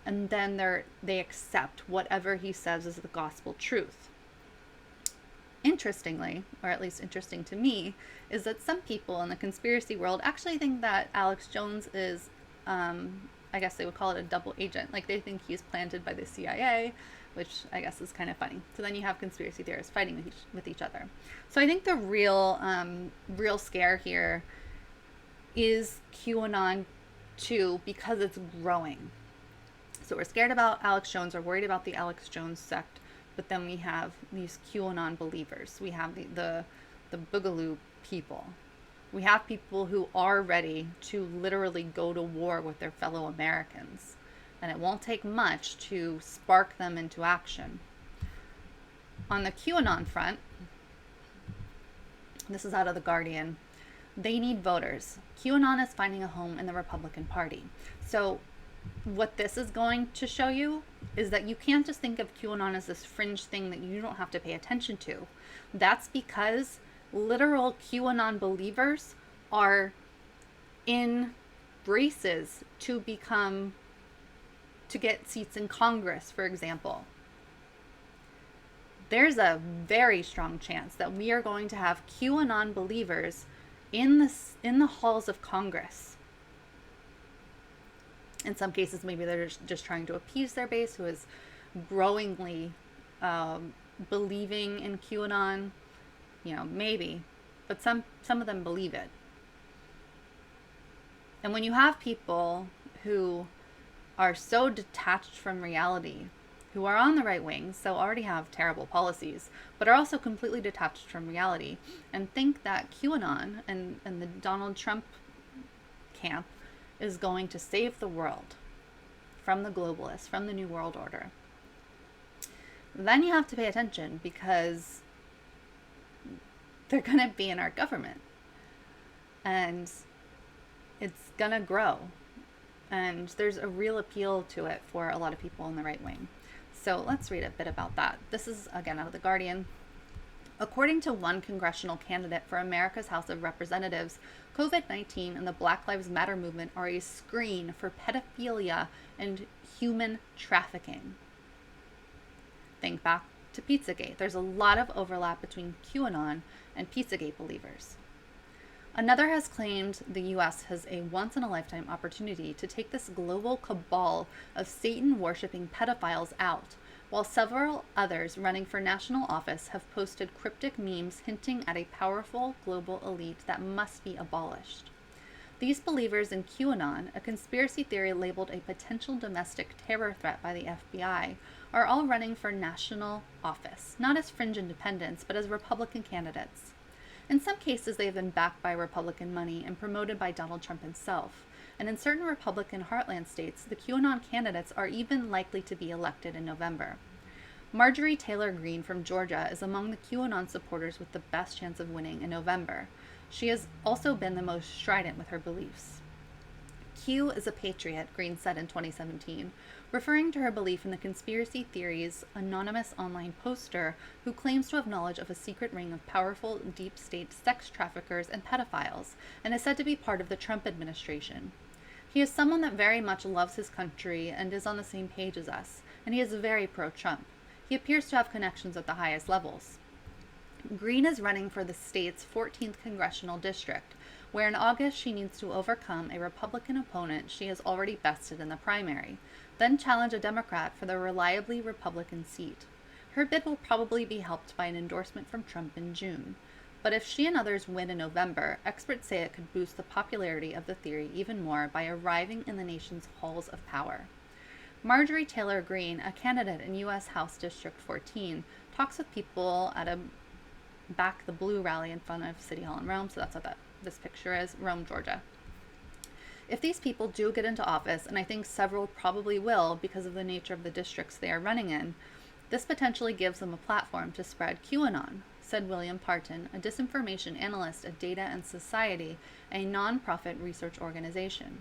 Speaker 2: and then they accept whatever he says is the gospel truth. Interestingly, or at least interesting to me, is that some people in the conspiracy world actually think that Alex Jones is I guess they would call it a double agent. Like they think he's planted by the CIA, which I guess is kind of funny. So then you have conspiracy theorists fighting with each other. So I think the real scare here is QAnon too, because it's growing. So we're scared about Alex Jones, or worried about the Alex Jones sect, but then we have these QAnon believers. We have the Boogaloo people. We have people who are ready to literally go to war with their fellow Americans. And it won't take much to spark them into action. On the QAnon front, this is out of The Guardian, they need voters. QAnon is finding a home in the Republican Party. So what this is going to show you is that you can't just think of QAnon as this fringe thing that you don't have to pay attention to. That's because literal QAnon believers are in races to get seats in Congress, for example. There's a very strong chance that we are going to have QAnon believers in the halls of Congress. In some cases, maybe they're just trying to appease their base, who is growingly believing in QAnon. Maybe, but some of them believe it. And when you have people who are so detached from reality, who are on the right wing, so already have terrible policies, but are also completely detached from reality, and think that QAnon and the Donald Trump camp is going to save the world from the globalists, from the New World Order, then you have to pay attention, because they're going to be in our government. And it's going to grow. And there's a real appeal to it for a lot of people in the right wing. So let's read a bit about that. This is, again, out of The Guardian. According to one congressional candidate for America's House of Representatives, COVID-19 and the Black Lives Matter movement are a screen for pedophilia and human trafficking. Think back to Pizzagate. There's a lot of overlap between QAnon and Pizzagate believers. Another has claimed the U.S. has a once-in-a-lifetime opportunity to take this global cabal of Satan-worshipping pedophiles out, while several others running for national office have posted cryptic memes hinting at a powerful global elite that must be abolished. These believers in QAnon, a conspiracy theory labeled a potential domestic terror threat by the FBI, are all running for national office, not as fringe independents, but as Republican candidates. In some cases, they have been backed by Republican money and promoted by Donald Trump himself. And in certain Republican heartland states, the QAnon candidates are even likely to be elected in November. Marjorie Taylor Greene from Georgia is among the QAnon supporters with the best chance of winning in November. She has also been the most strident with her beliefs. Q is a patriot, Greene said in 2017, referring to her belief in the conspiracy theory's anonymous online poster who claims to have knowledge of a secret ring of powerful deep state sex traffickers and pedophiles, and is said to be part of the Trump administration. He is someone that very much loves his country and is on the same page as us, and he is very pro-Trump. He appears to have connections at the highest levels. Greene is running for the state's 14th congressional district, where in August she needs to overcome a Republican opponent she has already bested in the primary, then challenge a Democrat for the reliably Republican seat. Her bid will probably be helped by an endorsement from Trump in June. But if she and others win in November, experts say it could boost the popularity of the theory even more by arriving in the nation's halls of power. Marjorie Taylor Greene, a candidate in U.S. House District 14, talks with people at a Back the Blue rally in front of City Hall in Rome, so that's what this picture is, Rome, Georgia. If these people do get into office, and I think several probably will because of the nature of the districts they are running in, this potentially gives them a platform to spread QAnon, said William Parton, a disinformation analyst at Data and Society, a nonprofit research organization.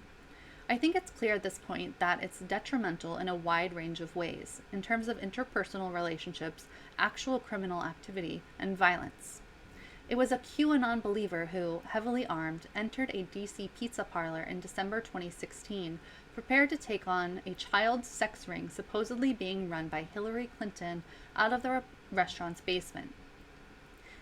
Speaker 2: I think it's clear at this point that it's detrimental in a wide range of ways, in terms of interpersonal relationships, actual criminal activity, and violence. It was a QAnon believer who, heavily armed, entered a DC pizza parlor in December 2016, prepared to take on a child sex ring supposedly being run by Hillary Clinton out of the restaurant's basement.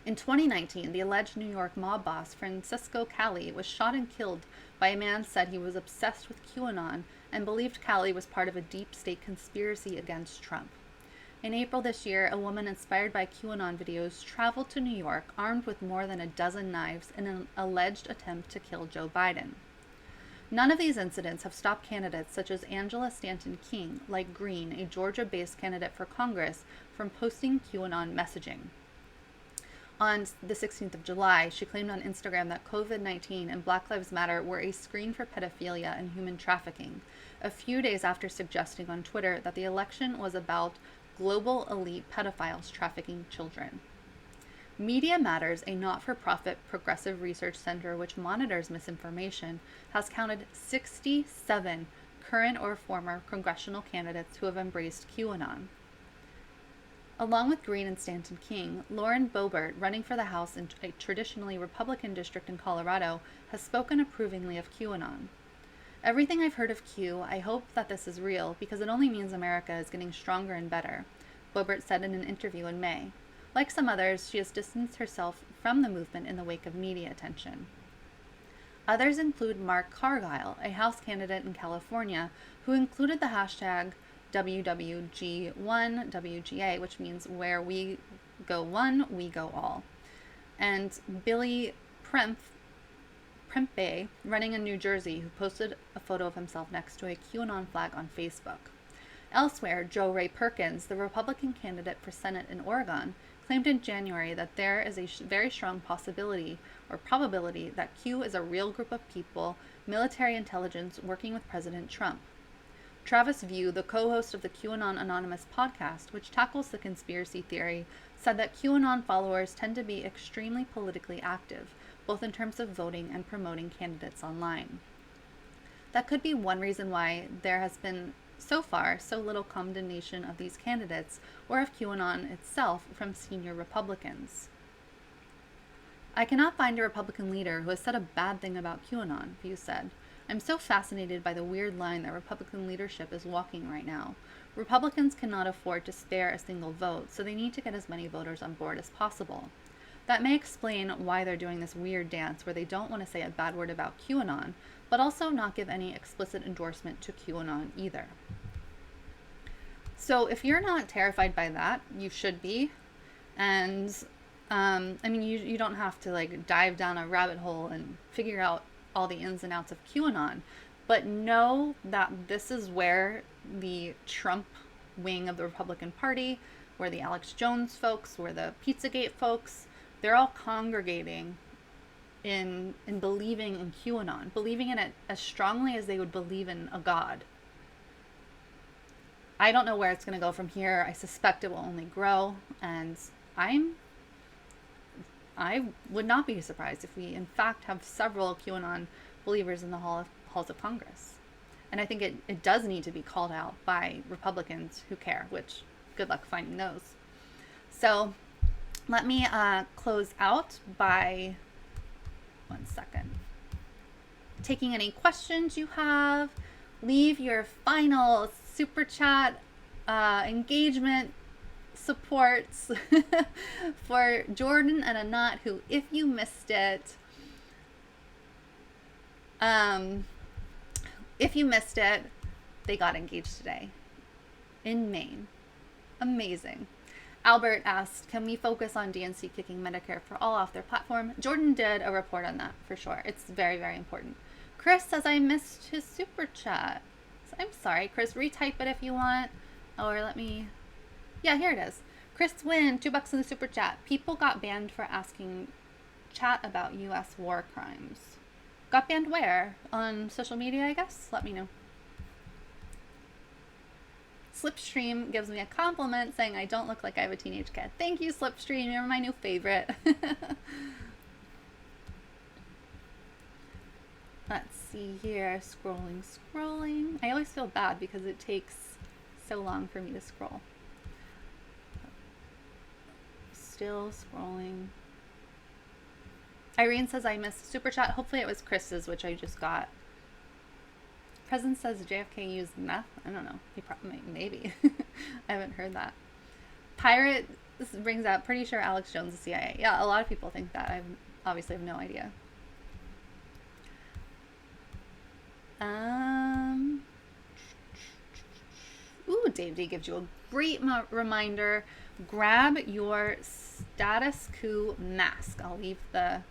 Speaker 2: In 2019, the alleged New York mob boss Francisco Cali was shot and killed by a man said he was obsessed with QAnon and believed Cali was part of a deep state conspiracy against Trump. In April this year, a woman inspired by QAnon videos traveled to New York armed with more than a dozen knives in an alleged attempt to kill Joe Biden. None of these incidents have stopped candidates such as Angela Stanton King, like Green, a Georgia-based candidate for Congress, from posting QAnon messaging. On the 16th of July, she claimed on Instagram that COVID-19 and Black Lives Matter were a screen for pedophilia and human trafficking, a few days after suggesting on Twitter that the election was about global elite pedophiles trafficking children. Media Matters, a not-for-profit progressive research center which monitors misinformation, has counted 67 current or former congressional candidates who have embraced QAnon. Along with Green and Stanton King, Lauren Boebert, running for the House in a traditionally Republican district in Colorado, has spoken approvingly of QAnon. Everything I've heard of Q, I hope that this is real because it only means America is getting stronger and better, Boebert said in an interview in May. Like some others, she has distanced herself from the movement in the wake of media attention. Others include Mark Cargile, a House candidate in California, who included the hashtag WWG1WGA, which means where we go one, we go all. And Billy Prempeh, running in New Jersey, who posted a photo of himself next to a QAnon flag on Facebook. Elsewhere, Joe Ray Perkins, the Republican candidate for Senate in Oregon, claimed in January that there is a very strong possibility or probability that Q is a real group of people, military intelligence, working with President Trump. Travis View, the co-host of the QAnon Anonymous podcast, which tackles the conspiracy theory, said that QAnon followers tend to be extremely politically active, both in terms of voting and promoting candidates online. That could be one reason why there has been, so far, so little condemnation of these candidates or of QAnon itself from senior Republicans. I cannot find a Republican leader who has said a bad thing about QAnon, View said. I'm so fascinated by the weird line that Republican leadership is walking right now. Republicans cannot afford to spare a single vote, so they need to get as many voters on board as possible. That may explain why they're doing this weird dance where they don't want to say a bad word about QAnon, but also not give any explicit endorsement to QAnon either. So if you're not terrified by that, you should be. And you don't have to like dive down a rabbit hole and figure out all the ins and outs of QAnon, but know that this is where the Trump wing of the Republican Party, where the Alex Jones folks, where the Pizzagate folks, they're all congregating in believing in QAnon, believing in it as strongly as they would believe in a god. I don't know where it's going to go from here. I suspect it will only grow, and I would not be surprised if we, in fact, have several QAnon believers in the halls of Congress. And I think it does need to be called out by Republicans who care, which good luck finding those. So let me close out by, one second, taking any questions you have. Leave your final super chat engagement supports for Jordan and Anat, who, if you missed it, they got engaged today in Maine. Amazing. Albert asked, can we focus on DNC kicking Medicare for All off their platform? Jordan did a report on that for sure. It's very, very important. Chris says I missed his super chat. So I'm sorry, Chris. Retype it if you want. Or let me... Yeah, here it is. Chris Wynn, $2 in the super chat. People got banned for asking chat about U.S. war crimes. Got banned where? On social media, I guess? Let me know. Slipstream gives me a compliment saying I don't look like I have a teenage kid. Thank you, Slipstream. You're my new favorite. Let's see here. Scrolling. I always feel bad because it takes so long for me to scroll. Still scrolling. Irene says I missed super chat. Hopefully it was Chris's, which I just got. President says JFK used meth. I don't know. He probably, maybe. I haven't heard that. Pirate, this brings out, pretty sure Alex Jones is CIA. Yeah, a lot of people think that. I obviously have no idea. Ooh, Dave D gives you a great reminder. Grab your Status Coup mask. I'll leave the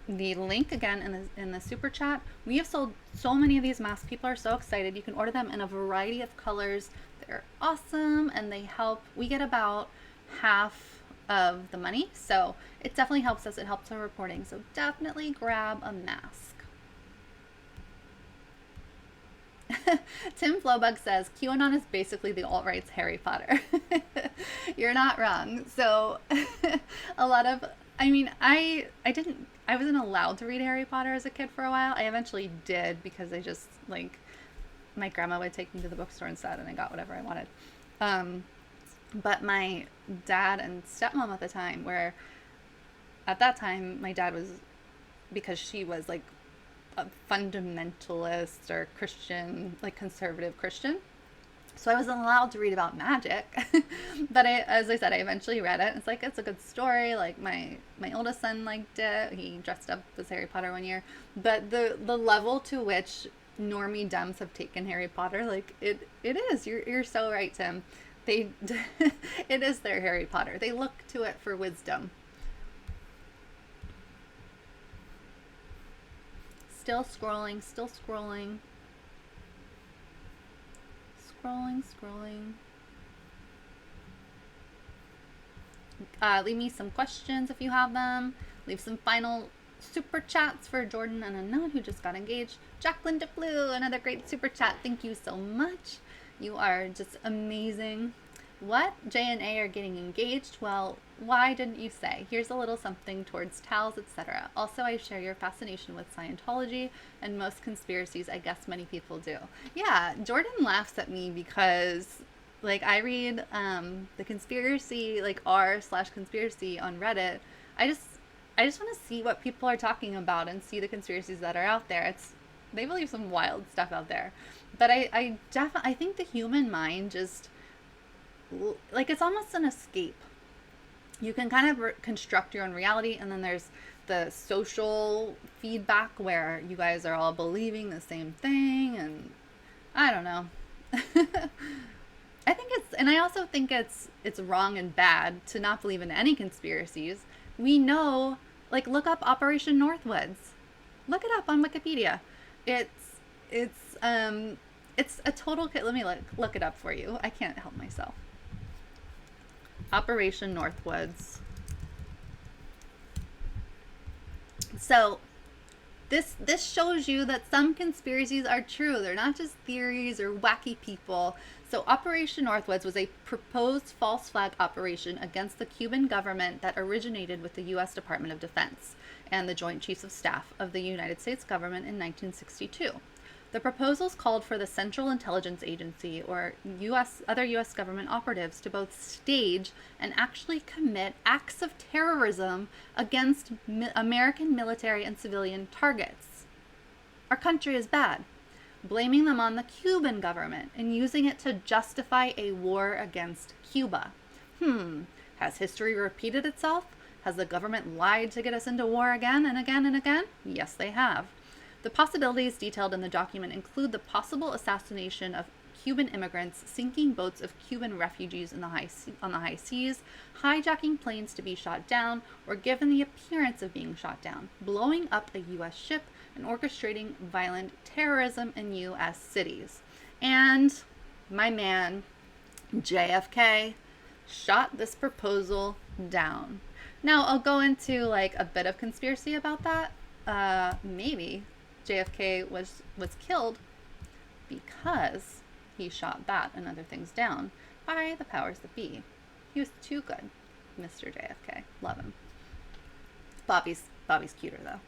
Speaker 2: link again in the super chat. We have sold so many of these masks. People are so excited. You can order them in a variety of colors. They're awesome, and they help. We get about half of the money, so it definitely helps us. It helps our reporting, so definitely grab a mask. Tim Flowbug says QAnon is basically the alt-right's Harry Potter. You're not wrong. So a lot of, I mean, I wasn't allowed to read Harry Potter as a kid for a while. I eventually did because I just, like, my grandma would take me to the bookstore instead and I got whatever I wanted. But my dad and stepmom at the time, where at that time my dad was, because she was like a fundamentalist or Christian, like conservative Christian. So I wasn't allowed to read about magic. But as I said, I eventually read it. It's like, it's a good story. Like my oldest son liked it. He dressed up as Harry Potter one year. But the level to which normie Dems have taken Harry Potter, like it is. You're so right, Tim. It is their Harry Potter. They look to it for wisdom. Still scrolling. Scrolling. Leave me some questions if you have them. Leave some final super chats for Jordan and Unknown, who just got engaged. Jacqueline DeBlue, another great super chat. Thank you so much. You are just amazing. What? J and A are getting engaged? Well, why didn't you say? Here's a little something towards towels, etc. Also, I share your fascination with Scientology and most conspiracies. I guess many people do. Yeah, Jordan laughs at me because, like, I read the conspiracy, like r/conspiracy on Reddit. I just want to see what people are talking about and see the conspiracies that are out there. They believe some wild stuff out there, but I think the human mind just, like, it's almost an escape. You can kind of construct your own reality, and then there's the social feedback where you guys are all believing the same thing, and I don't know. I also think it's wrong and bad to not believe in any conspiracies. We know, like, look up Operation Northwoods. Look it up on Wikipedia. It's a total, let me look it up for you. I can't help myself. Operation Northwoods. So this shows you that some conspiracies are true. They're not just theories or wacky people. So Operation Northwoods was a proposed false flag operation against the Cuban government that originated with the U.S. Department of Defense and the Joint Chiefs of Staff of the United States government in 1962. The proposals called for the Central Intelligence Agency or other U.S. government operatives to both stage and actually commit acts of terrorism against American military and civilian targets. Our country is bad. Blaming them on the Cuban government and using it to justify a war against Cuba. Has history repeated itself? Has the government lied to get us into war again and again and again? Yes, they have. The possibilities detailed in the document include the possible assassination of Cuban immigrants, sinking boats of Cuban refugees on the high seas, hijacking planes to be shot down or given the appearance of being shot down, blowing up a U.S. ship, and orchestrating violent terrorism in U.S. cities. And my man, JFK, shot this proposal down. Now, I'll go into, like, a bit of conspiracy about that. Maybe JFK was killed because he shot that and other things down by the powers that be. He was too good, Mr. JFK. Love him. Bobby's cuter, though.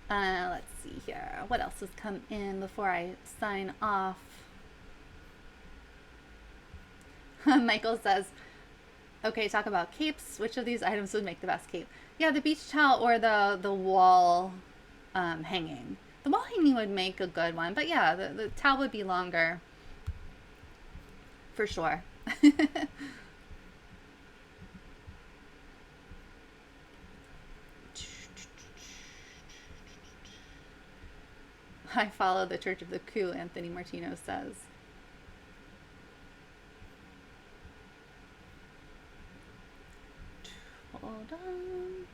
Speaker 2: Let's see here. What else has come in before I sign off? Michael says, okay, talk about capes. Which of these items would make the best cape? Yeah, the beach towel or the wall hanging. The wall hanging would make a good one, but yeah, the towel would be longer. For sure. I follow the Church of the Coup, Anthony Martino says. Hold on.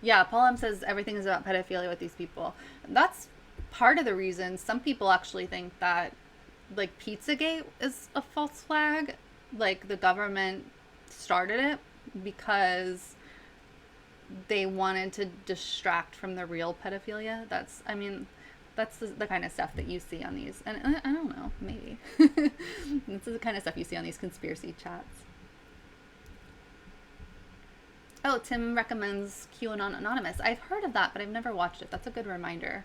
Speaker 2: Yeah, Paul M says everything is about pedophilia with these people. That's part of the reason some people actually think that, like, Pizzagate is a false flag. Like, the government started it because they wanted to distract from the real pedophilia. That's the kind of stuff that you see on these. And I don't know, maybe. This is the kind of stuff you see on these conspiracy chats. Oh, Tim recommends QAnon Anonymous. I've heard of that, but I've never watched it. That's a good reminder.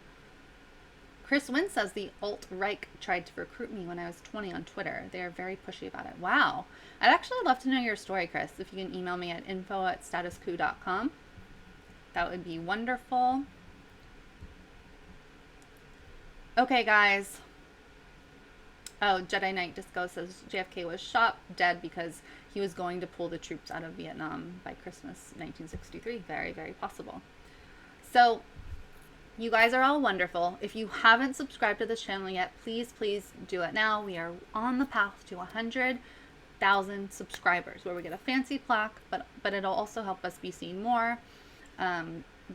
Speaker 2: Chris Wynn says the alt-right tried to recruit me when I was 20 on Twitter. They are very pushy about it. Wow. I'd actually love to know your story, Chris, if you can email me at info@statuscoup.com. That would be wonderful. Okay, guys. Oh, Jedi Knight Disco says JFK was shot dead because he was going to pull the troops out of Vietnam by Christmas 1963. Very, very possible. So, you guys are all wonderful. If you haven't subscribed to this channel yet, please, please do it now. We are on the path to 100,000 subscribers, where we get a fancy plaque, but it'll also help us be seen more, a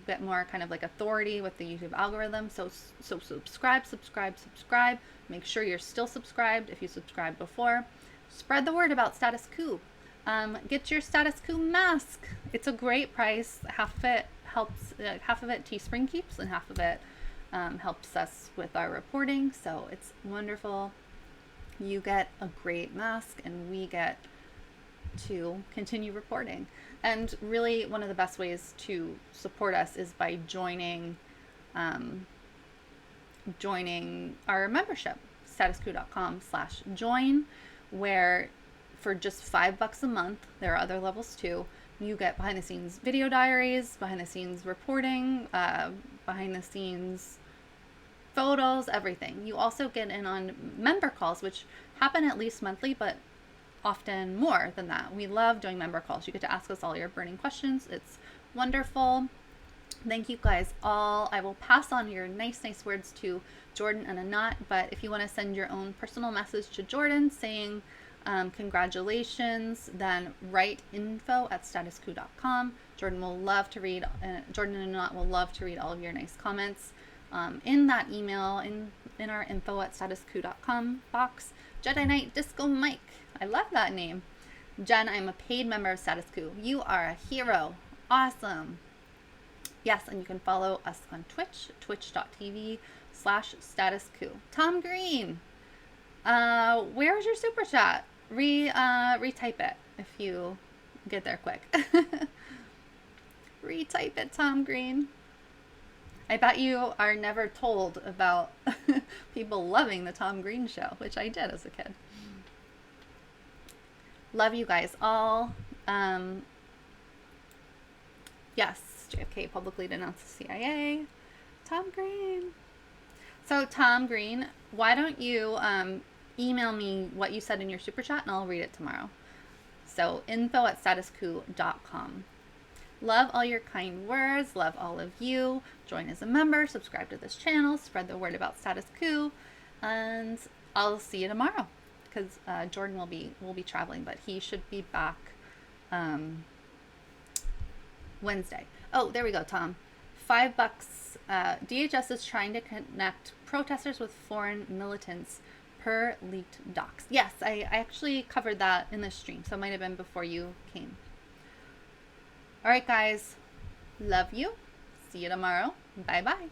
Speaker 2: bit more kind of like authority with the YouTube algorithm. So subscribe. Make sure you're still subscribed if you subscribed before. Spread the word about Status Coup. Get your Status Coup mask. It's a great price. Half of it helps, half of it Teespring keeps, and half of it helps us with our reporting. So it's wonderful. You get a great mask, and we get to continue reporting. And really, one of the best ways to support us is by joining our membership, statuscoup.com/join, where for just $5 a month, there are other levels too, you get behind the scenes video diaries, behind the scenes reporting, behind the scenes photos, everything. You also get in on member calls, which happen at least monthly, but often more than that. We love doing member calls. You get to ask us all your burning questions. It's wonderful. Thank you guys all. I will pass on your nice words to Jordan and Anat, but if you want to send your own personal message to Jordan saying congratulations, then write info@statuscoup.com. Jordan will love to read, Jordan and Anat will love to read all of your nice comments in that email, in our info@statuscoup.com box. Jedi Knight Disco Mike, I love that name. Jen, I'm a paid member of Status Coup. You are a hero. Awesome. Yes, and you can follow us on Twitch, twitch.tv/statuscoup. Tom Green, where's your super chat? Retype it if you get there quick. Retype it, Tom Green. I bet you are never told about people loving the Tom Green show, which I did as a kid. Love you guys all. Yes, JFK publicly denounced the CIA. Tom Green. So Tom Green, why don't you email me what you said in your super chat and I'll read it tomorrow. So info@statuscoup.com. Love all your kind words. Love all of you. Join as a member. Subscribe to this channel. Spread the word about Status Coup. And I'll see you tomorrow, because Jordan will be traveling, but he should be back Wednesday. Oh, there we go, Tom. $5. DHS is trying to connect protesters with foreign militants per leaked docs. Yes, I actually covered that in the stream, so it might have been before you came. All right, guys. Love you. See you tomorrow. Bye-bye.